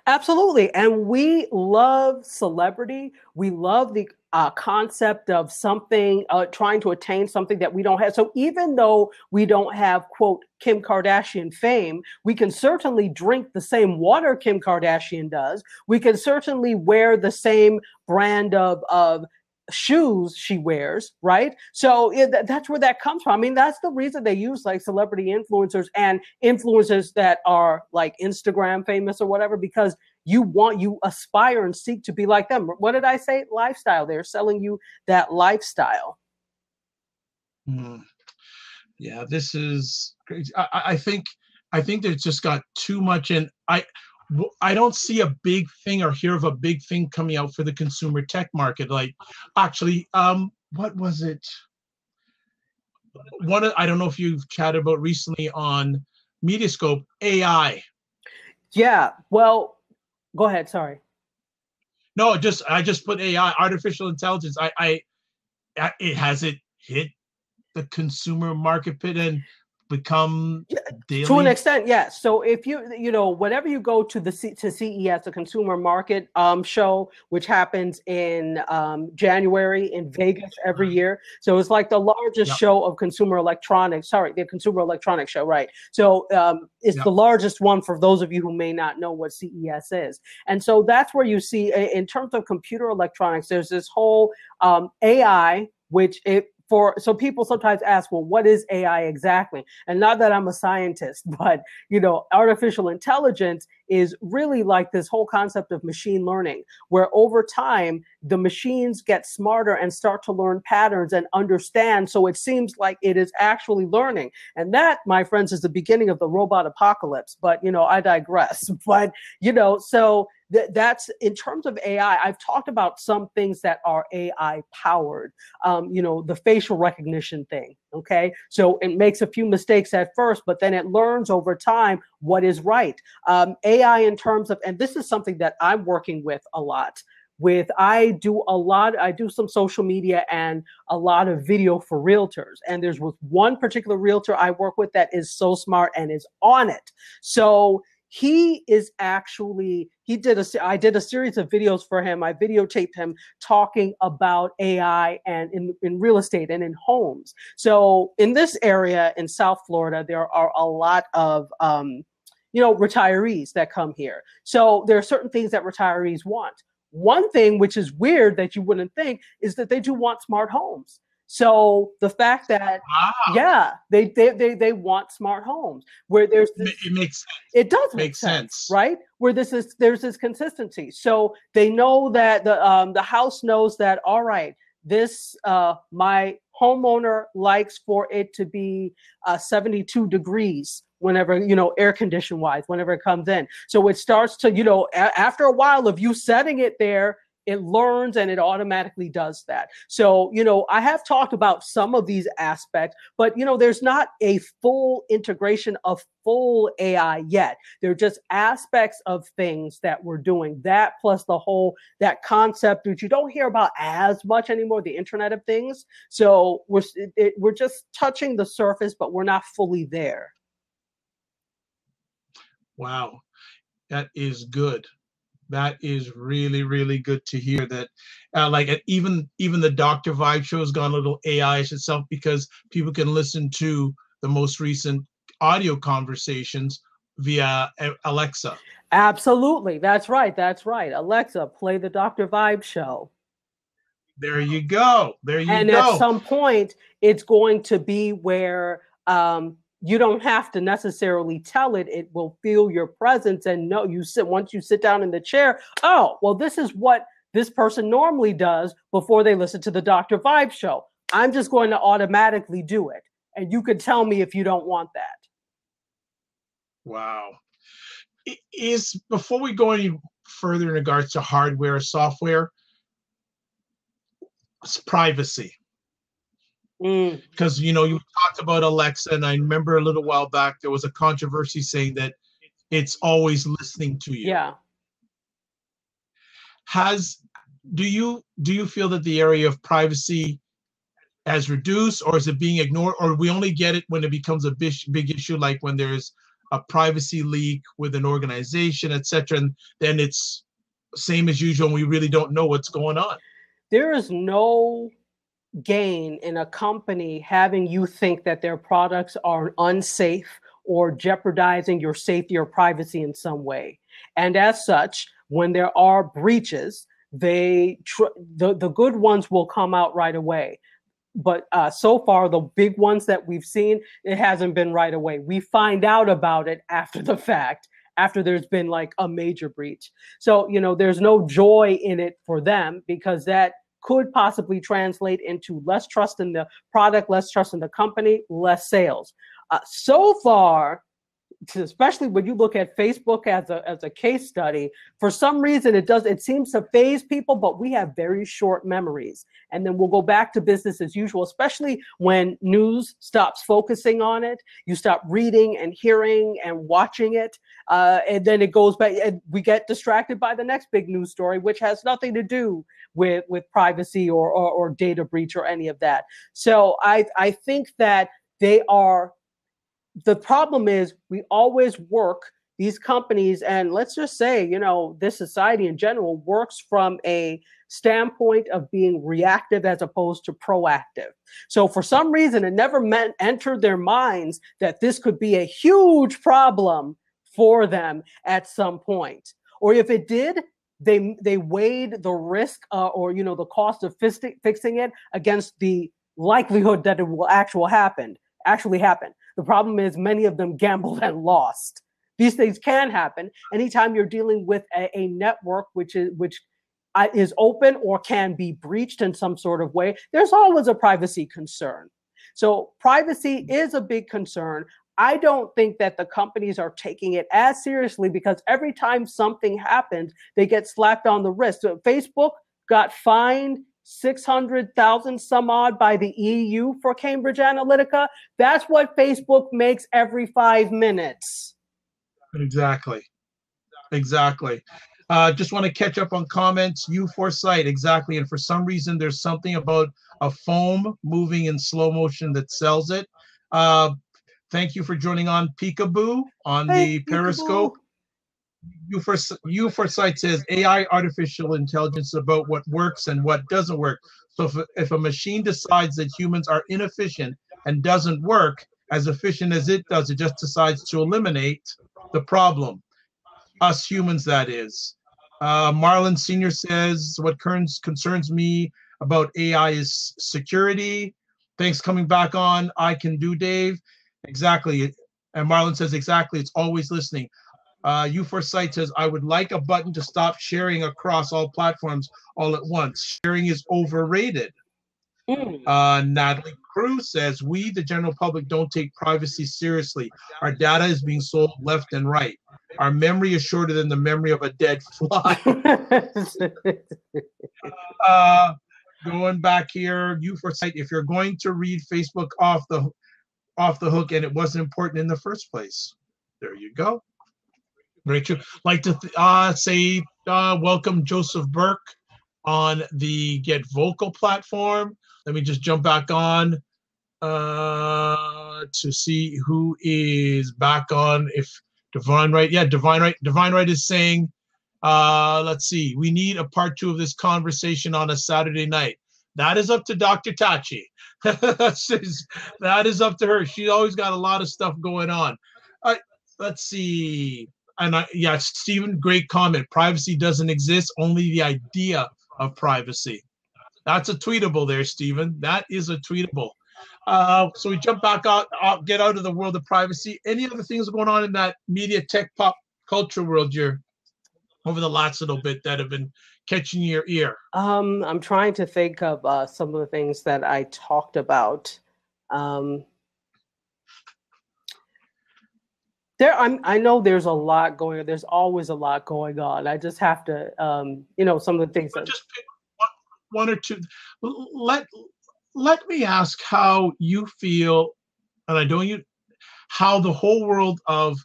[SPEAKER 2] Absolutely. And we love celebrity. We love the concept of something, trying to attain something that we don't have. So even though we don't have, quote, Kim Kardashian fame, we can certainly drink the same water Kim Kardashian does. We can certainly wear the same brand of shoes she wears, right? So that's where that comes from. I mean, that's the reason they use like celebrity influencers and influencers that are like Instagram famous or whatever, because you aspire and seek to be like them. What did I say? Lifestyle. They're selling you that lifestyle.
[SPEAKER 1] Yeah, this is crazy. I think there's just got too much in. I don't see a big thing or hear of a big thing coming out for the consumer tech market. Like, actually, what was it? I don't know if you've chatted about recently on Mediascope, AI.
[SPEAKER 2] Yeah, well, go ahead. Sorry.
[SPEAKER 1] No, I just put AI, artificial intelligence. It hasn't hit the consumer market pit and become daily?
[SPEAKER 2] To an extent, yes. So if whenever you go to CES, the Consumer Market show, which happens in January in Vegas every year. So it's like the largest show of consumer electronics. Sorry, the Consumer Electronics Show, right? So it's the largest one for those of you who may not know what CES is. And so that's where you see, in terms of computer electronics, there's this whole AI, which so people sometimes ask, well, what is AI exactly? And not that I'm a scientist, but, artificial intelligence is really like this whole concept of machine learning, where over time, the machines get smarter and start to learn patterns and understand. So it seems like it is actually learning. And that, my friends, is the beginning of the robot apocalypse. But, I digress. But, so that's in terms of AI. I've talked about some things that are AI powered, the facial recognition thing. Okay, so it makes a few mistakes at first, but then it learns over time what is right. AI in terms of, and this is something that I'm working with a lot. I do some social media and a lot of video for realtors. And there's one particular realtor I work with that is so smart and is on it. So I did a series of videos for him. I videotaped him talking about AI and in real estate and in homes. So in this area in South Florida, there are a lot of, retirees that come here. So there are certain things that retirees want. One thing, which is weird that you wouldn't think, is that they do want smart homes. So the fact that, they want smart homes where there's this,
[SPEAKER 1] it makes sense.
[SPEAKER 2] It does make sense, right? Where there's this consistency. So they know that the house knows that, all right, this my homeowner likes for it to be 72 degrees whenever, air condition wise, whenever it comes in. So it starts to, after a while of you setting it there, it learns and it automatically does that. So, I have talked about some of these aspects, but, there's not a full integration of full AI yet. They're just aspects of things that we're doing. That plus that concept, which you don't hear about as much anymore, the Internet of Things. So we're just touching the surface, but we're not fully there.
[SPEAKER 1] Wow, that is good. That is really, really good to hear that. Even the Dr. Vibe show has gone a little AI-ish itself because people can listen to the most recent audio conversations via Alexa.
[SPEAKER 2] Absolutely, that's right. Alexa, play the Dr. Vibe show.
[SPEAKER 1] There you go.
[SPEAKER 2] And at some point, it's going to be where you don't have to necessarily tell it. It will feel your presence and know once you sit down in the chair. Oh, well, this is what this person normally does before they listen to the Dr. Vibe show. I'm just going to automatically do it. And you could tell me if you don't want that.
[SPEAKER 1] Wow. Before we go any further in regards to hardware or software, it's privacy. Because, you talked about Alexa, and I remember a little while back, there was a controversy saying that it's always listening to you.
[SPEAKER 2] Yeah.
[SPEAKER 1] Do you feel that the area of privacy has reduced, or is it being ignored, or we only get it when it becomes a big issue, like when there's a privacy leak with an organization, etc., and then it's same as usual and we really don't know what's going on?
[SPEAKER 2] There is no gain in a company having you think that their products are unsafe or jeopardizing your safety or privacy in some way. And as such, when there are breaches, the good ones will come out right away. But so far, the big ones that we've seen, it hasn't been right away. We find out about it after the fact, after there's been like a major breach. So, there's no joy in it for them, because that could possibly translate into less trust in the product, less trust in the company, less sales. So far, especially when you look at Facebook as a case study, for some reason it seems to phase people, but we have very short memories. And then we'll go back to business as usual, especially when news stops focusing on it. You stop reading and hearing and watching it. And then it goes back, and we get distracted by the next big news story, which has nothing to do with privacy or data breach or any of that. So I think that the problem is we always work, these companies, and let's just say, this society in general works from a standpoint of being reactive as opposed to proactive. So for some reason, it never entered their minds that this could be a huge problem for them at some point. Or if it did, they weighed the risk or the cost of fixing it against the likelihood that it will actually happen. The problem is many of them gambled and lost. These things can happen anytime you're dealing with a network which is open or can be breached in some sort of way. There's always a privacy concern. So privacy is a big concern. I don't think that the companies are taking it as seriously, because every time something happens, they get slapped on the wrist. So Facebook got fined 600,000 some odd by the EU for Cambridge Analytica. That's what Facebook makes every 5 minutes.
[SPEAKER 1] Exactly. Just want to catch up on comments. U4Sight, exactly. And for some reason, there's something about a foam moving in slow motion that sells it. Thank you for joining on Peekaboo on the Periscope. U4Sight says AI, artificial intelligence, about what works and what doesn't work. So if a machine decides that humans are inefficient and doesn't work as efficient as it does, it just decides to eliminate the problem. Us humans, that is. Marlon Sr. says, what concerns me about AI is security. Thanks coming back on. I can do, Dave. Exactly. And Marlon says, exactly. It's always listening. U4Sight says, I would like a button to stop sharing across all platforms all at once. Sharing is overrated. Natalie Cruz says, we, the general public, don't take privacy seriously. Our data is being sold left and right. Our memory is shorter than the memory of a dead fly. Going back here, U4Sight, if you're going to read Facebook off the hook and it wasn't important in the first place. There you go. Rachel, like to say welcome Joseph Burke on the Get Vocal platform. Let me just jump back on to see who is back on. If Divine Right, yeah, Divine Right is saying, let's see, we need a part 2 of this conversation on a Saturday night. That is up to Dr. Tachi. That is up to her. She's always got a lot of stuff going on. Let's see. And yeah, Stephen, great comment. Privacy doesn't exist, only the idea of privacy. That's a tweetable there, Stephen. That is a tweetable. So we jump back out, get out of the world of privacy. Any other things going on in that media, tech, pop culture world you're over the last little bit that have been catching your ear?
[SPEAKER 2] I'm trying to think of some of the things that I talked about. I know there's a lot going on. There's always a lot going on. I just have to, some of the things.
[SPEAKER 1] Just pick one or two. Let me ask how you feel, and I don't how the whole world of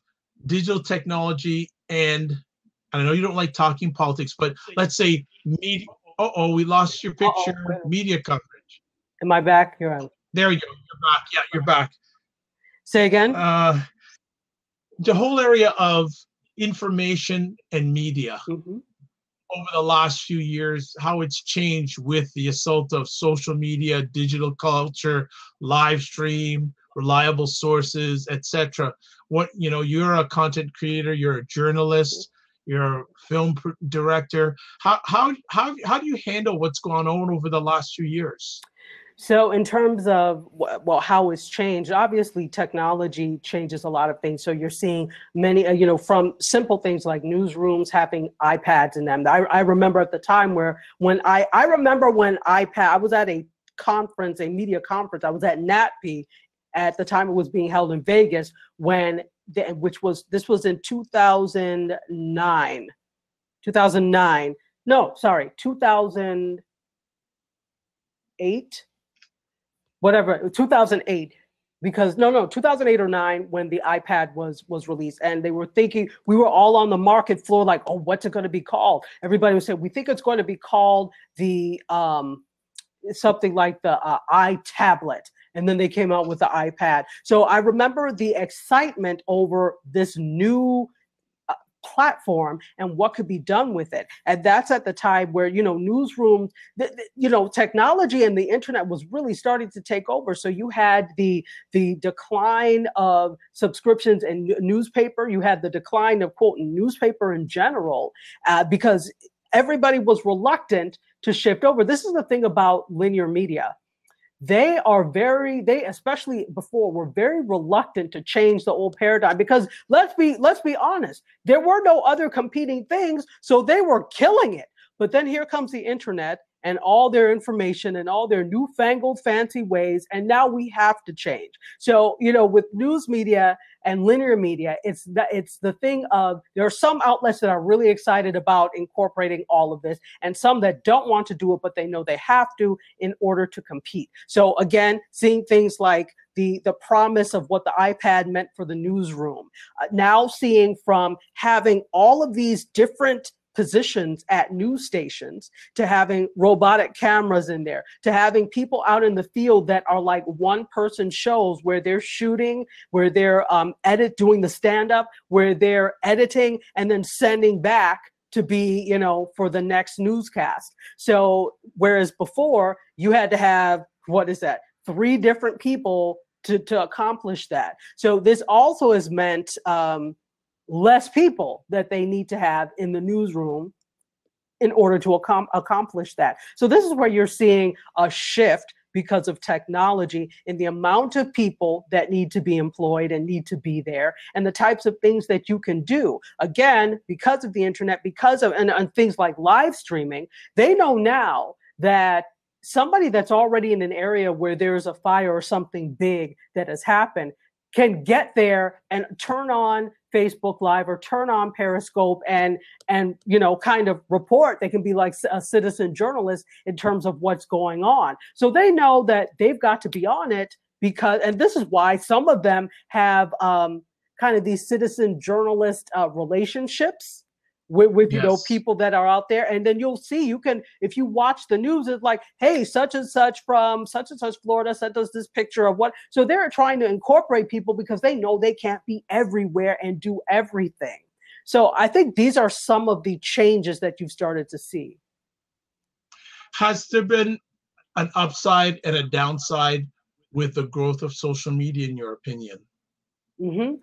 [SPEAKER 1] digital technology and I know you don't like talking politics, but let's say media. We lost your picture. Media coverage.
[SPEAKER 2] Am I back? Here I am.
[SPEAKER 1] There you go. You're back. Yeah, you're back.
[SPEAKER 2] Say again.
[SPEAKER 1] The whole area of information and media over the last few years, how it's changed with the assault of social media, digital culture, live stream, reliable sources, etc. What you're a content creator, you're a journalist, you're a film director. How do you handle what's gone on over the last few years?
[SPEAKER 2] So in terms of, how it's changed, obviously technology changes a lot of things. So you're seeing many, from simple things like newsrooms having iPads in them. I remember at the time when I was at a conference, a media conference. I was at NATP at the time it was being held in Vegas this was in 2009. 2008. Whatever, 2008, because 2008 or 9 when the iPad was released, and they were thinking, we were all on the market floor like, oh, what's it going to be called? Everybody was saying, we think it's going to be called the something like the iTablet, and then they came out with the iPad. So I remember the excitement over this new platform and what could be done with it. And that's at the time where, newsrooms, technology and the internet was really starting to take over. So you had the decline of subscriptions and newspaper. You had the decline of, quote, newspaper in general, because everybody was reluctant to shift over. This is the thing about linear media. They especially before, were very reluctant to change the old paradigm, because let's be honest, there were no other competing things, so they were killing it. But then here comes the internet, and all their information and all their newfangled fancy ways, and now we have to change. So, you know, with news media and linear media, it's the thing of, there are some outlets that are really excited about incorporating all of this, and some that don't want to do it, but they know they have to in order to compete. So again, seeing things like the promise of what the iPad meant for the newsroom, now seeing from having all of these different positions at news stations, to having robotic cameras in there, to having people out in the field that are like one person shows where they're shooting, where they're doing the stand-up, where they're editing and then sending back to be, you know, for the next newscast. So whereas before you had to have, what is that, 3 different people to accomplish that. So this also has meant less people that they need to have in the newsroom in order to accomplish that. So this is where you're seeing a shift because of technology in the amount of people that need to be employed and need to be there, and the types of things that you can do. Again, because of the internet, because of and things like live streaming, they know now that somebody that's already in an area where there's a fire or something big that has happened can get there and turn on Facebook Live or turn on Periscope and you know, kind of report. They can be like a citizen journalist in terms of what's going on. So they know that they've got to be on it, because, and this is why some of them have kind of these citizen journalist relationships with you know, people that are out there. And then you'll see, you can, if you watch the news, it's like, hey, such and such from such and such Florida sent us this picture of what. So they're trying to incorporate people because they know they can't be everywhere and do everything. So I think these are some of the changes that you've started to see.
[SPEAKER 1] Has there been an upside and a downside with the growth of social media, in your opinion?
[SPEAKER 2] Mm-hmm.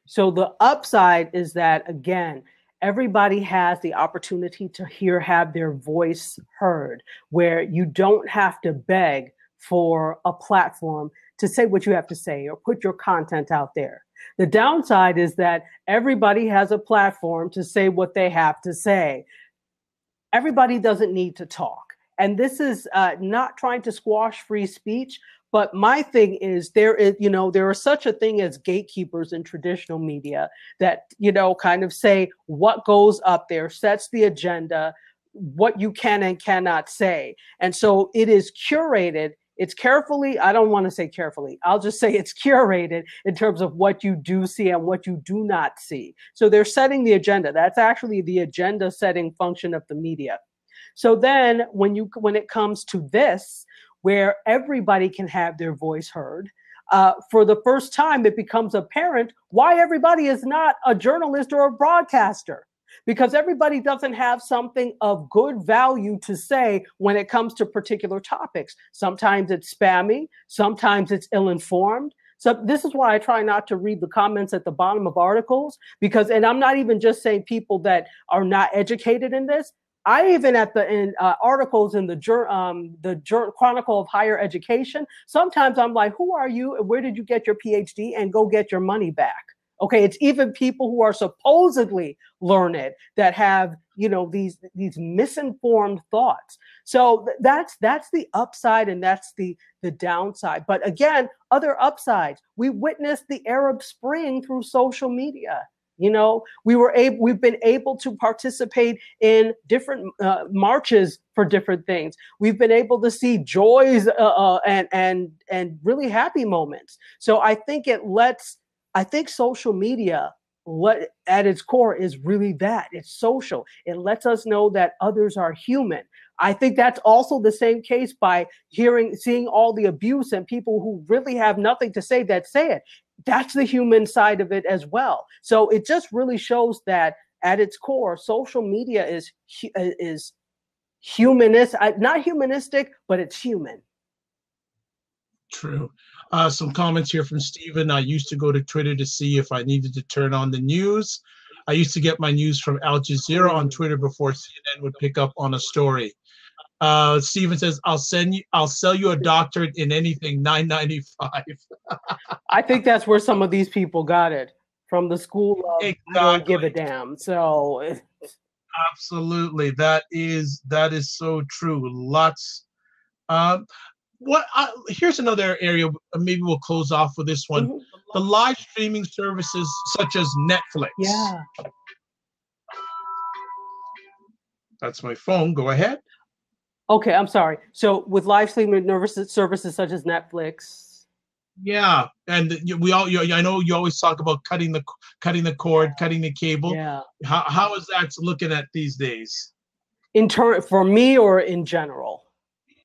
[SPEAKER 2] So the upside is that, again, everybody has the opportunity to have their voice heard, where you don't have to beg for a platform to say what you have to say or put your content out there. The downside is that everybody has a platform to say what they have to say. Everybody doesn't need to talk. And this is not trying to squash free speech, but my thing is, there is, you know, there is such a thing as gatekeepers in traditional media that, you know, kind of say what goes up there, sets the agenda, what you can and cannot say. And so it is curated. It's carefully, I don't want to say carefully, I'll just say it's curated in terms of what you do see and what you do not see. So they're setting the agenda. That's actually the agenda setting function of the media. So then when it comes to this, where everybody can have their voice heard, for the first time, it becomes apparent why everybody is not a journalist or a broadcaster, because everybody doesn't have something of good value to say when it comes to particular topics. Sometimes it's spammy, sometimes it's ill-informed. So this is why I try not to read the comments at the bottom of articles, because, and I'm not even just saying people that are not educated in this. I even in articles in the Chronicle of Higher Education, sometimes I'm like, who are you and where did you get your PhD, and go get your money back? Okay, it's even people who are supposedly learned that have, you know, these misinformed thoughts. So that's the upside and that's the downside. But again, other upsides. We witnessed the Arab Spring through social media. You know, we've been able to participate in different marches for different things. We've been able to see joys and really happy moments. So I think social media, at its core, is really that. It's social. It lets us know that others are human. I think that's also the same case by seeing all the abuse and people who really have nothing to say that say it. That's the human side of it as well. So it just really shows that at its core, social media is humanist, not humanistic, but it's human.
[SPEAKER 1] True. Some comments here from Stephen. I used to go to Twitter to see if I needed to turn on the news. I used to get my news from Al Jazeera on Twitter before CNN would pick up on a story. Stephen says, I'll sell you a doctorate in anything, $9.95.
[SPEAKER 2] I think that's where some of these people got it, from the school of
[SPEAKER 1] exactly.
[SPEAKER 2] I don't give a damn. So
[SPEAKER 1] Absolutely. That is so true. Lots. Here's another area. Maybe we'll close off with this one.
[SPEAKER 2] Mhm.
[SPEAKER 1] The live streaming services such as Netflix.
[SPEAKER 2] Yeah.
[SPEAKER 1] That's my phone. Go ahead.
[SPEAKER 2] Okay, I'm sorry. So with live streaming services such as Netflix.
[SPEAKER 1] Yeah, and I know you always talk about cutting the cord, cutting the cable.
[SPEAKER 2] Yeah.
[SPEAKER 1] How is that looking at these days?
[SPEAKER 2] For me or in general?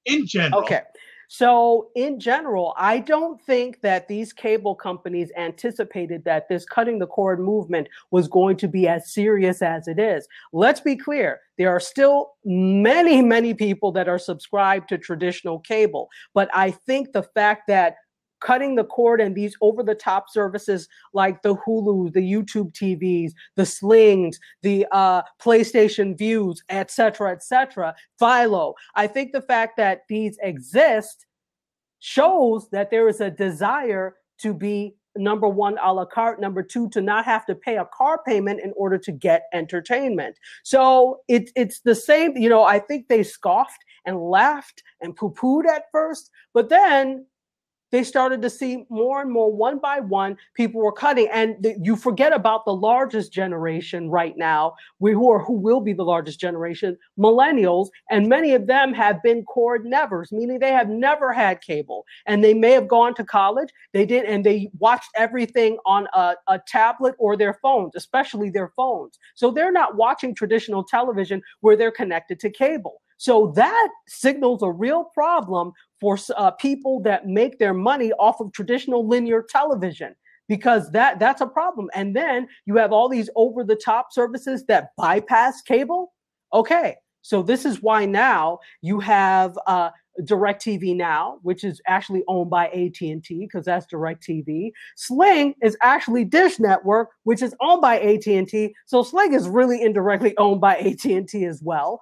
[SPEAKER 1] In general.
[SPEAKER 2] Okay. So in general, I don't think that these cable companies anticipated that this cutting the cord movement was going to be as serious as it is. Let's be clear. There are still many, many people that are subscribed to traditional cable. But I think the fact that cutting the cord and these over-the-top services like the Hulu, the YouTube TVs, the Slings, the PlayStation Views, etc., Philo. I think the fact that these exist shows that there is a desire to be, number one, a la carte, number two, to not have to pay a car payment in order to get entertainment. So it's the same, I think they scoffed and laughed and poo-pooed at first, but then they started to see more and more, one by one, people were cutting. And you forget about the largest generation right now, who will be the largest generation, millennials. And many of them have been cord nevers, meaning they have never had cable. And they may have gone to college. They did, and they watched everything on a tablet or their phones, especially their phones. So they're not watching traditional television where they're connected to cable. So that signals a real problem for people that make their money off of traditional linear television, because that's a problem. And then you have all these over-the-top services that bypass cable. Okay, so this is why now you have DirecTV Now, which is actually owned by AT&T, because that's DirecTV. Sling is actually Dish Network, which is owned by AT&T. So Sling is really indirectly owned by AT&T as well.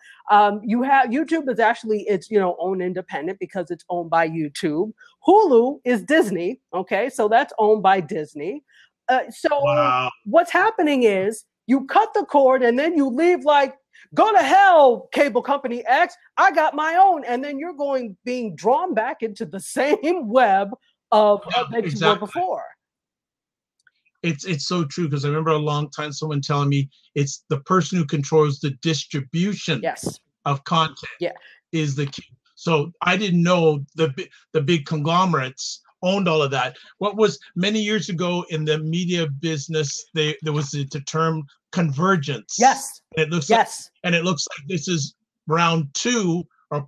[SPEAKER 2] You have YouTube is actually its own independent because it's owned by YouTube. Hulu is Disney. Okay, so that's owned by Disney.
[SPEAKER 1] Wow.
[SPEAKER 2] What's happening is you cut the cord and then you leave like, go to hell, cable company X. I got my own. And then you're being drawn back into the same web that you were before.
[SPEAKER 1] It's so true, because I remember a long time someone telling me it's the person who controls the distribution of content is the key. So I didn't know the big conglomerates owned all of that. What was many years ago in the media business, there was the term convergence.
[SPEAKER 2] Yes.
[SPEAKER 1] And it looks like this is round 2 or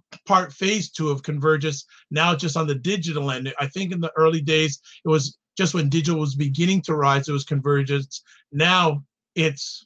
[SPEAKER 1] phase 2 of convergence, now just on the digital end. I think in the early days, it was just when digital was beginning to rise, it was convergence. Now it's,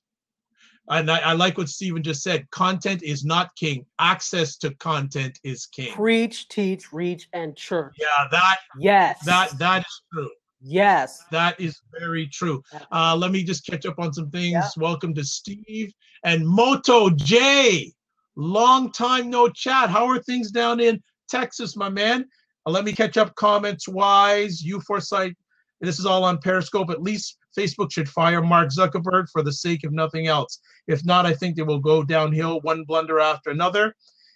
[SPEAKER 1] and I like what Stephen just said, content is not king. Access to content is king.
[SPEAKER 2] Preach, teach, reach, and church.
[SPEAKER 1] Yeah, that is true.
[SPEAKER 2] Yes.
[SPEAKER 1] That is very true. Let me just catch up on some things. Yeah. Welcome to Steve and Moto J. Long time no chat. How are things down in Texas, my man? Let me catch up comments-wise. You Foresight, this is all on Periscope. At least Facebook should fire Mark Zuckerberg for the sake of nothing else. If not, I think they will go downhill, one blunder after another.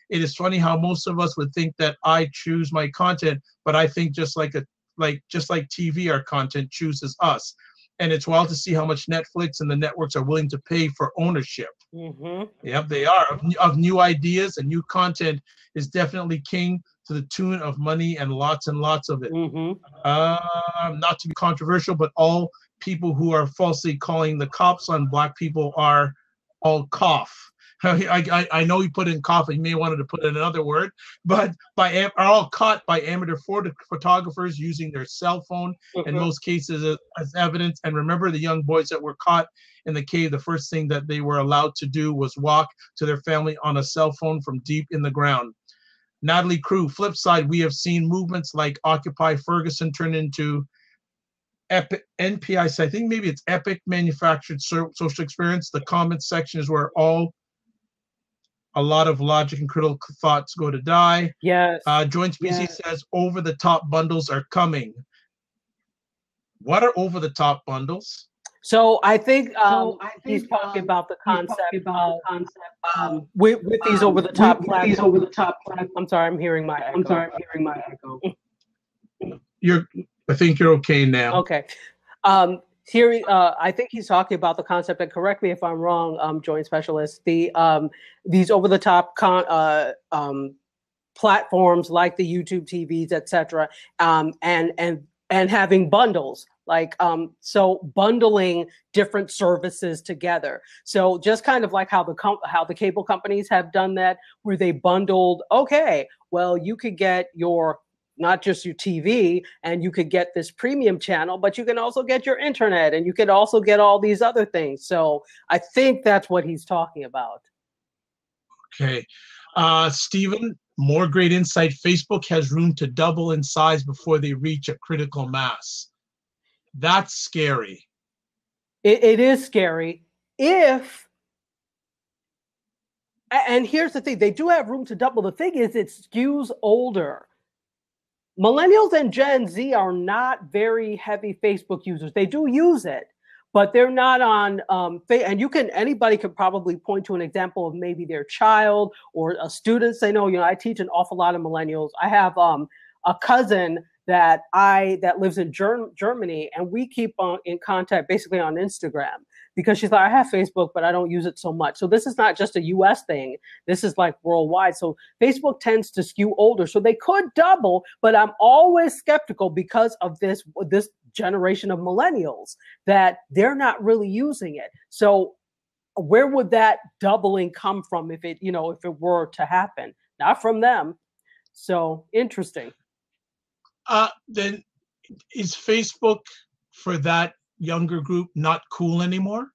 [SPEAKER 1] It is funny how most of us would think that I choose my content, but I think just like TV, our content chooses us. And it's wild to see how much Netflix and the networks are willing to pay for ownership. Mm-hmm. Yep, they are. Of new ideas and new content is definitely king, to the tune of money and lots of it. Mm-hmm. Not to be controversial, but all people who are falsely calling the cops on Black people are all cough. I know you put in cough, and you may wanted to put in another word, but are all caught by amateur photographers using their cell phone in most cases as evidence. And remember, the young boys that were caught in the cave, the first thing that they were allowed to do was walk to their family on a cell phone from deep in the ground. Natalie Crew, flip side, we have seen movements like Occupy Ferguson turn into NPI, I think maybe it's Epic Manufactured Social Experience. The comments section is where a lot of logic and critical thoughts go to die.
[SPEAKER 2] Yes.
[SPEAKER 1] Joint Species says over-the-top bundles are coming. What are over-the-top bundles?
[SPEAKER 2] So I think he's talking about the concept of with these over the top platforms. I'm sorry, I'm hearing my echo.
[SPEAKER 1] I think you're okay now.
[SPEAKER 2] Okay. Here, I think he's talking about the concept, and correct me if I'm wrong, joint specialist. These over-the-top platforms like the YouTube TVs, etc., and having bundles, like so bundling different services together. So just kind of like how the cable companies have done that, where they bundled. Okay, well, you could get not just your TV, and you could get this premium channel, but you can also get your internet, and you could also get all these other things. So I think that's what he's talking about.
[SPEAKER 1] Okay. Stephen, more great insight. Facebook has room to double in size before they reach a critical mass. That's scary.
[SPEAKER 2] It is scary. And here's the thing, they do have room to double. The thing is, it skews older. Millennials and Gen Z are not very heavy Facebook users. They do use it, but they're not on and anybody could probably point to an example of maybe their child or a student. Say, no, I teach an awful lot of millennials. I have a cousin that lives in Germany, and we keep in contact basically on Instagram, because she's like, I have Facebook, but I don't use it so much. So this is not just a US thing. This is like worldwide. So Facebook tends to skew older. So they could double, but I'm always skeptical because of this generation of millennials that they're not really using it. So where would that doubling come from if it were to happen? Not from them. So interesting.
[SPEAKER 1] Then is Facebook for that younger group not cool anymore?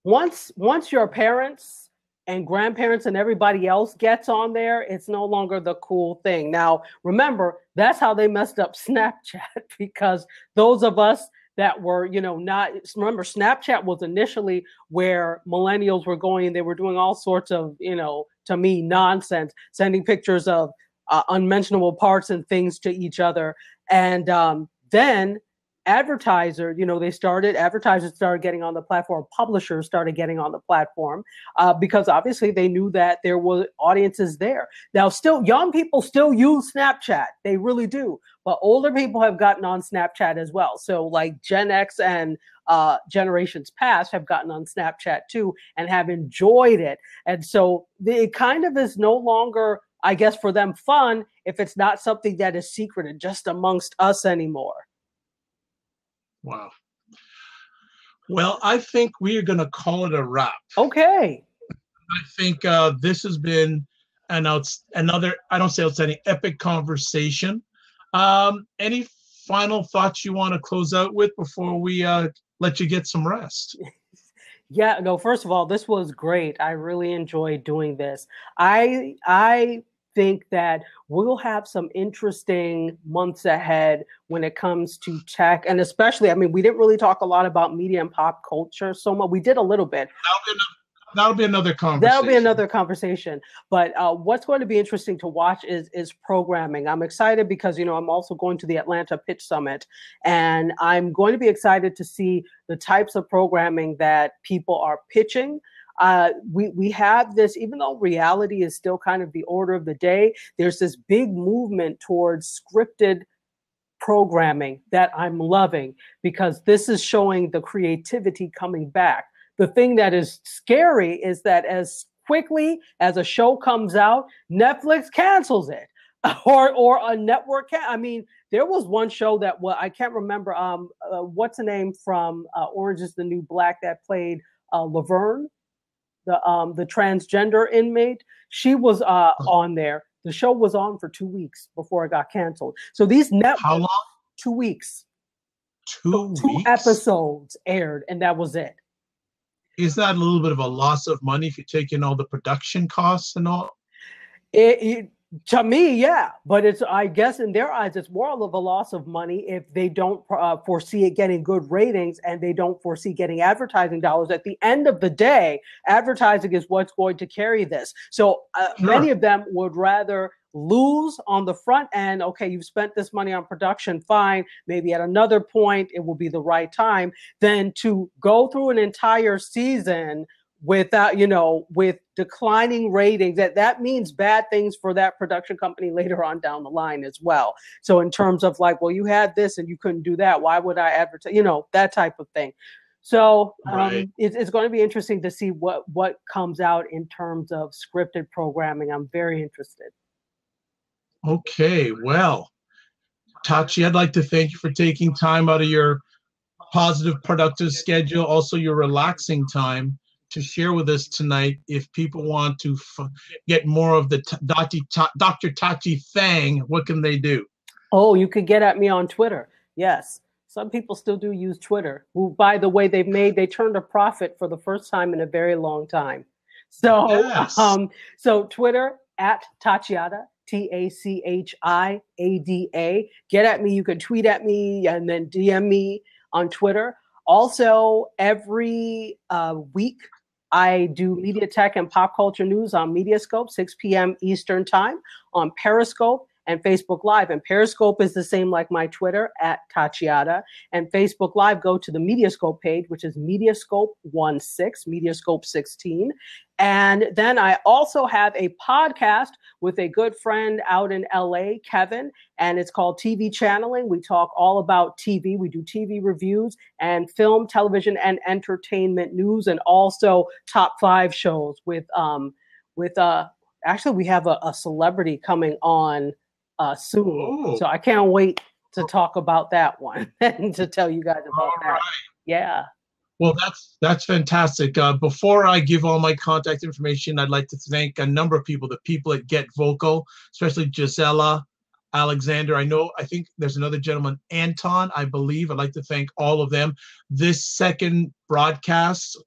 [SPEAKER 2] Once your parents and grandparents and everybody else gets on there, it's no longer the cool thing. Now, remember, that's how they messed up Snapchat, because those of us that were, not, remember, Snapchat was initially where millennials were going. They were doing all sorts of, to me, nonsense, sending pictures of unmentionable parts and things to each other. And then advertisers started getting on the platform. Publishers started getting on the platform because obviously they knew that there were audiences there. Now, still, young people still use Snapchat. They really do. But older people have gotten on Snapchat as well. So like Gen X and generations past have gotten on Snapchat too and have enjoyed it. And so it kind of is no longer, I guess, for them fun if it's not something that is secreted just amongst us anymore.
[SPEAKER 1] Wow. Well, I think we are going to call it a wrap.
[SPEAKER 2] Okay.
[SPEAKER 1] I think this has been another, I don't say outstanding, epic conversation. Any final thoughts you want to close out with before we let you get some rest?
[SPEAKER 2] Yeah, no, first of all, this was great. I really enjoyed doing this. I think that we'll have some interesting months ahead when it comes to tech, and especially, we didn't really talk a lot about media and pop culture so much. We did a little bit.
[SPEAKER 1] That'll be another conversation.
[SPEAKER 2] That'll be another conversation. But what's going to be interesting to watch is programming. I'm excited because, I'm also going to the Atlanta Pitch Summit, and I'm going to be excited to see the types of programming that people are pitching. We have this, even though reality is still kind of the order of the day, there's this big movement towards scripted programming that I'm loving, because this is showing the creativity coming back. The thing that is scary is that as quickly as a show comes out, Netflix cancels it, or a network there was one show that I can't remember. What's the name from Orange is the New Black that played Laverne? The transgender inmate, she was on there. The show was on for 2 weeks before it got canceled. So these networks,
[SPEAKER 1] how long?
[SPEAKER 2] 2 weeks.
[SPEAKER 1] Two
[SPEAKER 2] episodes aired, and that was it.
[SPEAKER 1] Is that a little bit of a loss of money if you take in all the production costs and all?
[SPEAKER 2] To me, yeah, but I guess in their eyes, it's more of a loss of money if they don't foresee it getting good ratings, and they don't foresee getting advertising dollars. At the end of the day, advertising is what's going to carry this. So many of them would rather lose on the front end. Okay, you've spent this money on production, fine. Maybe at another point it will be the right time. Then to go through an entire season without, with declining ratings, that means bad things for that production company later on down the line as well. So in terms of like, well, you had this and you couldn't do that, why would I advertise, that type of thing. So it's going to be interesting to see what comes out in terms of scripted programming. I'm very interested.
[SPEAKER 1] Okay, well, Tachi, I'd like to thank you for taking time out of your positive, productive schedule, also your relaxing time, to share with us tonight. If people want to get more of the Dr. Tachi Thang, what can they do?
[SPEAKER 2] Oh, you could get at me on Twitter. Yes. Some people still do use Twitter, who, by the way, they turned a profit for the first time in a very long time. So,
[SPEAKER 1] yes.
[SPEAKER 2] So Twitter at Tachiada, TACHIADA. Get at me. You can tweet at me and then DM me on Twitter. Also, every week, I do media tech and pop culture news on Mediascope, 6 p.m. Eastern time, on Periscope and Facebook Live. And Periscope is the same like my Twitter, at Tachiada. And Facebook Live, go to the Mediascope page, which is Mediascope 16, Mediascope 16. And then I also have a podcast with a good friend out in LA, Kevin, and it's called TV Channeling. We talk all about TV. We do TV reviews and film, television, and entertainment news, and also top 5 shows with actually we have a celebrity coming on soon.
[SPEAKER 1] Ooh.
[SPEAKER 2] So I can't wait to talk about that one and to tell you guys about that.
[SPEAKER 1] Right.
[SPEAKER 2] Yeah.
[SPEAKER 1] Well, that's fantastic. Before I give all my contact information, I'd like to thank a number of people, the people at Get Vocal, especially Gisela, Alexander. I think there's another gentleman, Anton, I believe. I'd like to thank all of them. This second broadcast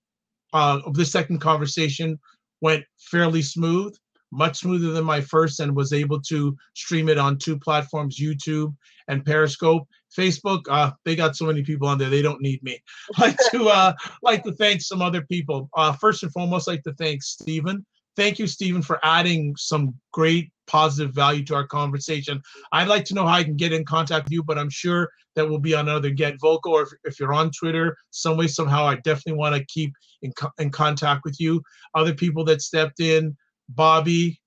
[SPEAKER 1] of this second conversation went fairly smooth, much smoother than my first, and was able to stream it on 2 platforms, YouTube and Periscope. Facebook, they got so many people on there, they don't need me. Like to thank some other people. First and foremost, like to thank Stephen. Thank you, Stephen, for adding some great positive value to our conversation. I'd like to know how I can get in contact with you, but I'm sure that we'll be on another Get Vocal, or if you're on Twitter, some way, somehow, I definitely want to keep in contact with you. Other people that stepped in, Bobby,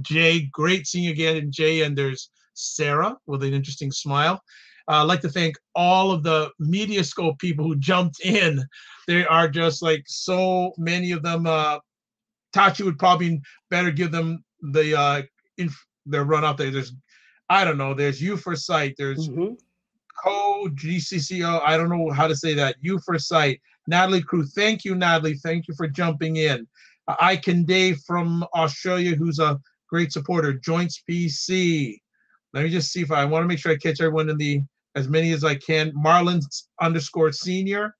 [SPEAKER 1] Jay, great seeing you again, and Jay, and there's Sarah with an interesting smile. I'd like to thank all of the Mediascope people who jumped in. They are just like so many of them. Tachi would probably better give them the their run up there. There's, I don't know, there's U for Sight, there's GCCO, I don't know how to say that, U for Sight. Natalie Crew, thank you, Natalie. Thank you for jumping in. Iken Dave from Australia, who's a great supporter. Joints PC. Let me just see if I want to make sure I catch everyone in as many as I can. Marlins _senior,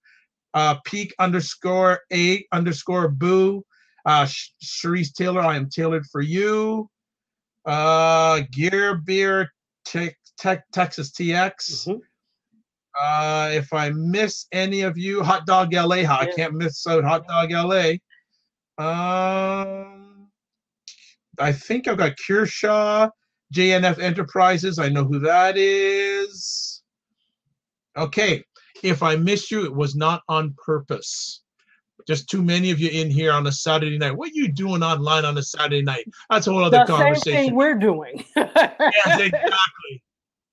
[SPEAKER 1] Peak _A_boo, Sharice Taylor, I am tailored for you. Gear Beer Texas TX. If I miss any of you, Hot Dog LA, I can't miss out Hot Dog LA. I think I've got Kearshaw, JNF Enterprises. I know who that is. Okay, if I missed you, it was not on purpose. Just too many of you in here on a Saturday night. What are you doing online on a Saturday night? That's a whole other conversation.
[SPEAKER 2] The same thing we're doing.
[SPEAKER 1] Yes, exactly.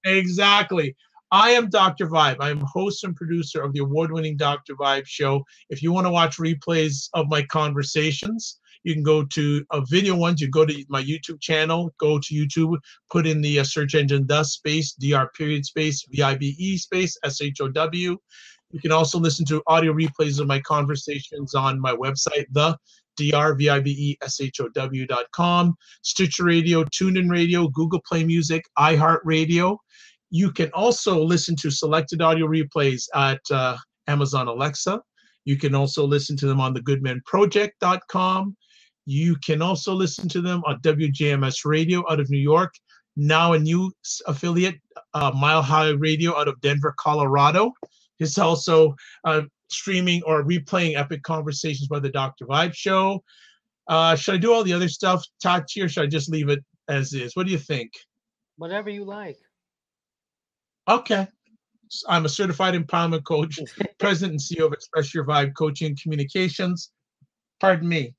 [SPEAKER 1] Exactly. I am Dr. Vibe. I am host and producer of the award-winning Dr. Vibe show. If you want to watch replays of my conversations, you can go to video ones. You go to my YouTube channel, go to YouTube, put in the search engine, space, VIBE space, SHOW. You can also listen to audio replays of my conversations on my website, drvibeshow.com, Stitcher Radio, TuneIn Radio, Google Play Music, iHeartRadio. You can also listen to selected audio replays at Amazon Alexa. You can also listen to them on thegoodmenproject.com. You can also listen to them on WJMS Radio out of New York. Now a new affiliate, Mile High Radio out of Denver, Colorado. It's also streaming or replaying epic conversations by the Dr. Vibe Show. Should I do all the other stuff, Tachi, or should I just leave it as is? What do you think?
[SPEAKER 2] Whatever you like.
[SPEAKER 1] Okay. I'm a certified empowerment coach, president and CEO of Express Your Vibe Coaching and Communications. Pardon me.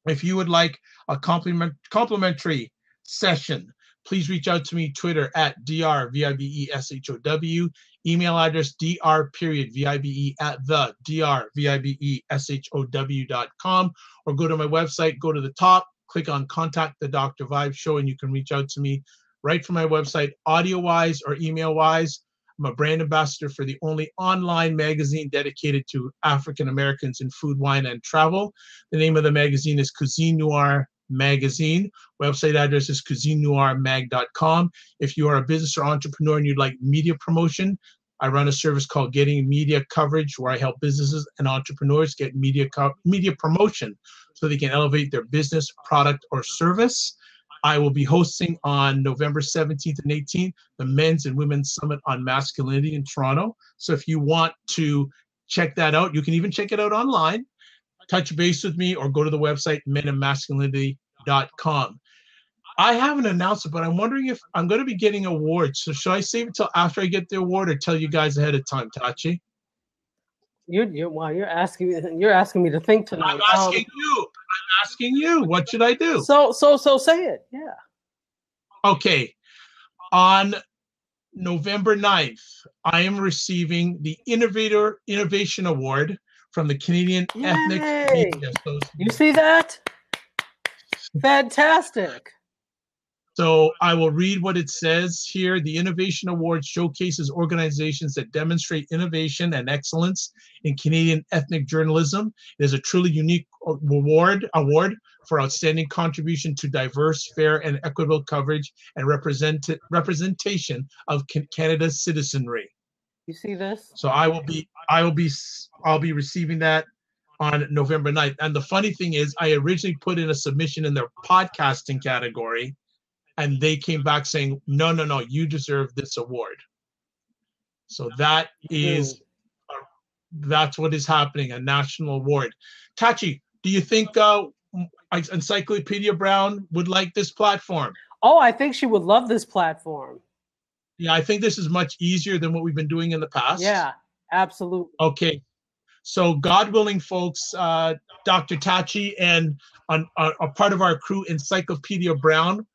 [SPEAKER 1] If you would like a complimentary session, please reach out to me, Twitter at drvibeshow, email address dr.vibe@the drvibeshow.com, or go to my website, go to the top, click on Contact the Dr. Vibe Show, and you can reach out to me right from my website, audio-wise or email-wise. I'm a brand ambassador for the only online magazine dedicated to African Americans in food, wine, and travel. The name of the magazine is Cuisine Noir Magazine. Website address is cuisinenoirmag.com. If you are a business or entrepreneur and you'd like media promotion, I run a service called Getting Media Coverage, where I help businesses and entrepreneurs get media promotion so they can elevate their business, product, or service. I will be hosting on November 17th and 18th the Men's and Women's Summit on Masculinity in Toronto. So if you want to check that out, you can even check it out online. Touch base with me or go to the website menandmasculinity.com. I have an announcement, but I'm wondering if I'm going to be getting awards. So should I save it till after I get the award or tell you guys ahead of time, Tachi?
[SPEAKER 2] You're asking me to think tonight.
[SPEAKER 1] I'm asking you. I'm asking you. What should I do?
[SPEAKER 2] So say it. Yeah.
[SPEAKER 1] Okay. On November 9th, I am receiving the Innovation Award from the Canadian Ethnic Media Association.
[SPEAKER 2] You see that? Fantastic.
[SPEAKER 1] So I will read what it says here. The Innovation Award showcases organizations that demonstrate innovation and excellence in Canadian ethnic journalism. It is a truly unique award for outstanding contribution to diverse, fair, and equitable coverage and representation of Canada's citizenry.
[SPEAKER 2] You see this?
[SPEAKER 1] So I'll be receiving that on November 9th. And the funny thing is, I originally put in a submission in their podcasting category, and they came back saying, no, you deserve this award. So that is, that's what is happening, a national award. Tachi, do you think Encyclopedia Brown would like this platform?
[SPEAKER 2] Oh, I think she would love this platform.
[SPEAKER 1] Yeah, I think this is much easier than what we've been doing in the past.
[SPEAKER 2] Yeah, absolutely.
[SPEAKER 1] Okay. So God willing, folks, Dr. Tachi and a part of our crew, Encyclopedia Brown,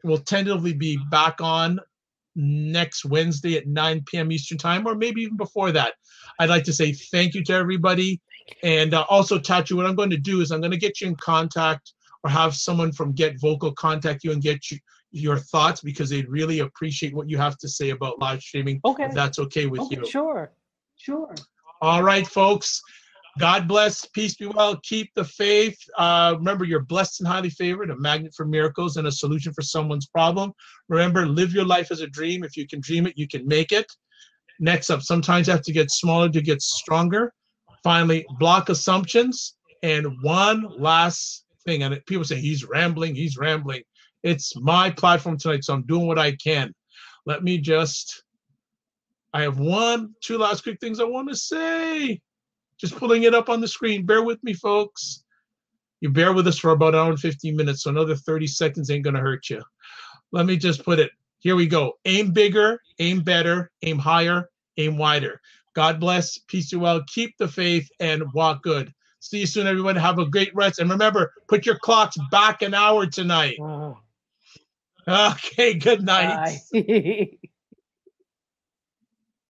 [SPEAKER 1] will tentatively be back on next Wednesday at 9 p.m. Eastern time, or maybe even before that. I'd like to say thank you to everybody. And also, Tachi, what I'm going to do is I'm going to get you in contact or have someone from Get Vocal contact you and get your thoughts, because they'd really appreciate what you have to say about live streaming. Okay. If that's okay with you.
[SPEAKER 2] Sure.
[SPEAKER 1] All right, folks. God bless. Peace be well. Keep the faith. Remember, you're blessed and highly favored, a magnet for miracles and a solution for someone's problem. Remember, live your life as a dream. If you can dream it, you can make it. Next up, sometimes you have to get smaller to get stronger. Finally, block assumptions. And one last thing, and people say, he's rambling. It's my platform tonight, so I'm doing what I can. I have two last quick things I want to say. Just pulling it up on the screen. Bear with me, folks. You bear with us for about an hour and 15 minutes, so another 30 seconds ain't going to hurt you. Let me just put it. Here we go. Aim bigger, aim better, aim higher, aim wider. God bless. Peace to you well. Keep the faith and walk good. See you soon, everyone. Have a great rest. And remember, put your clocks back an hour tonight. Okay, good night.
[SPEAKER 2] Bye.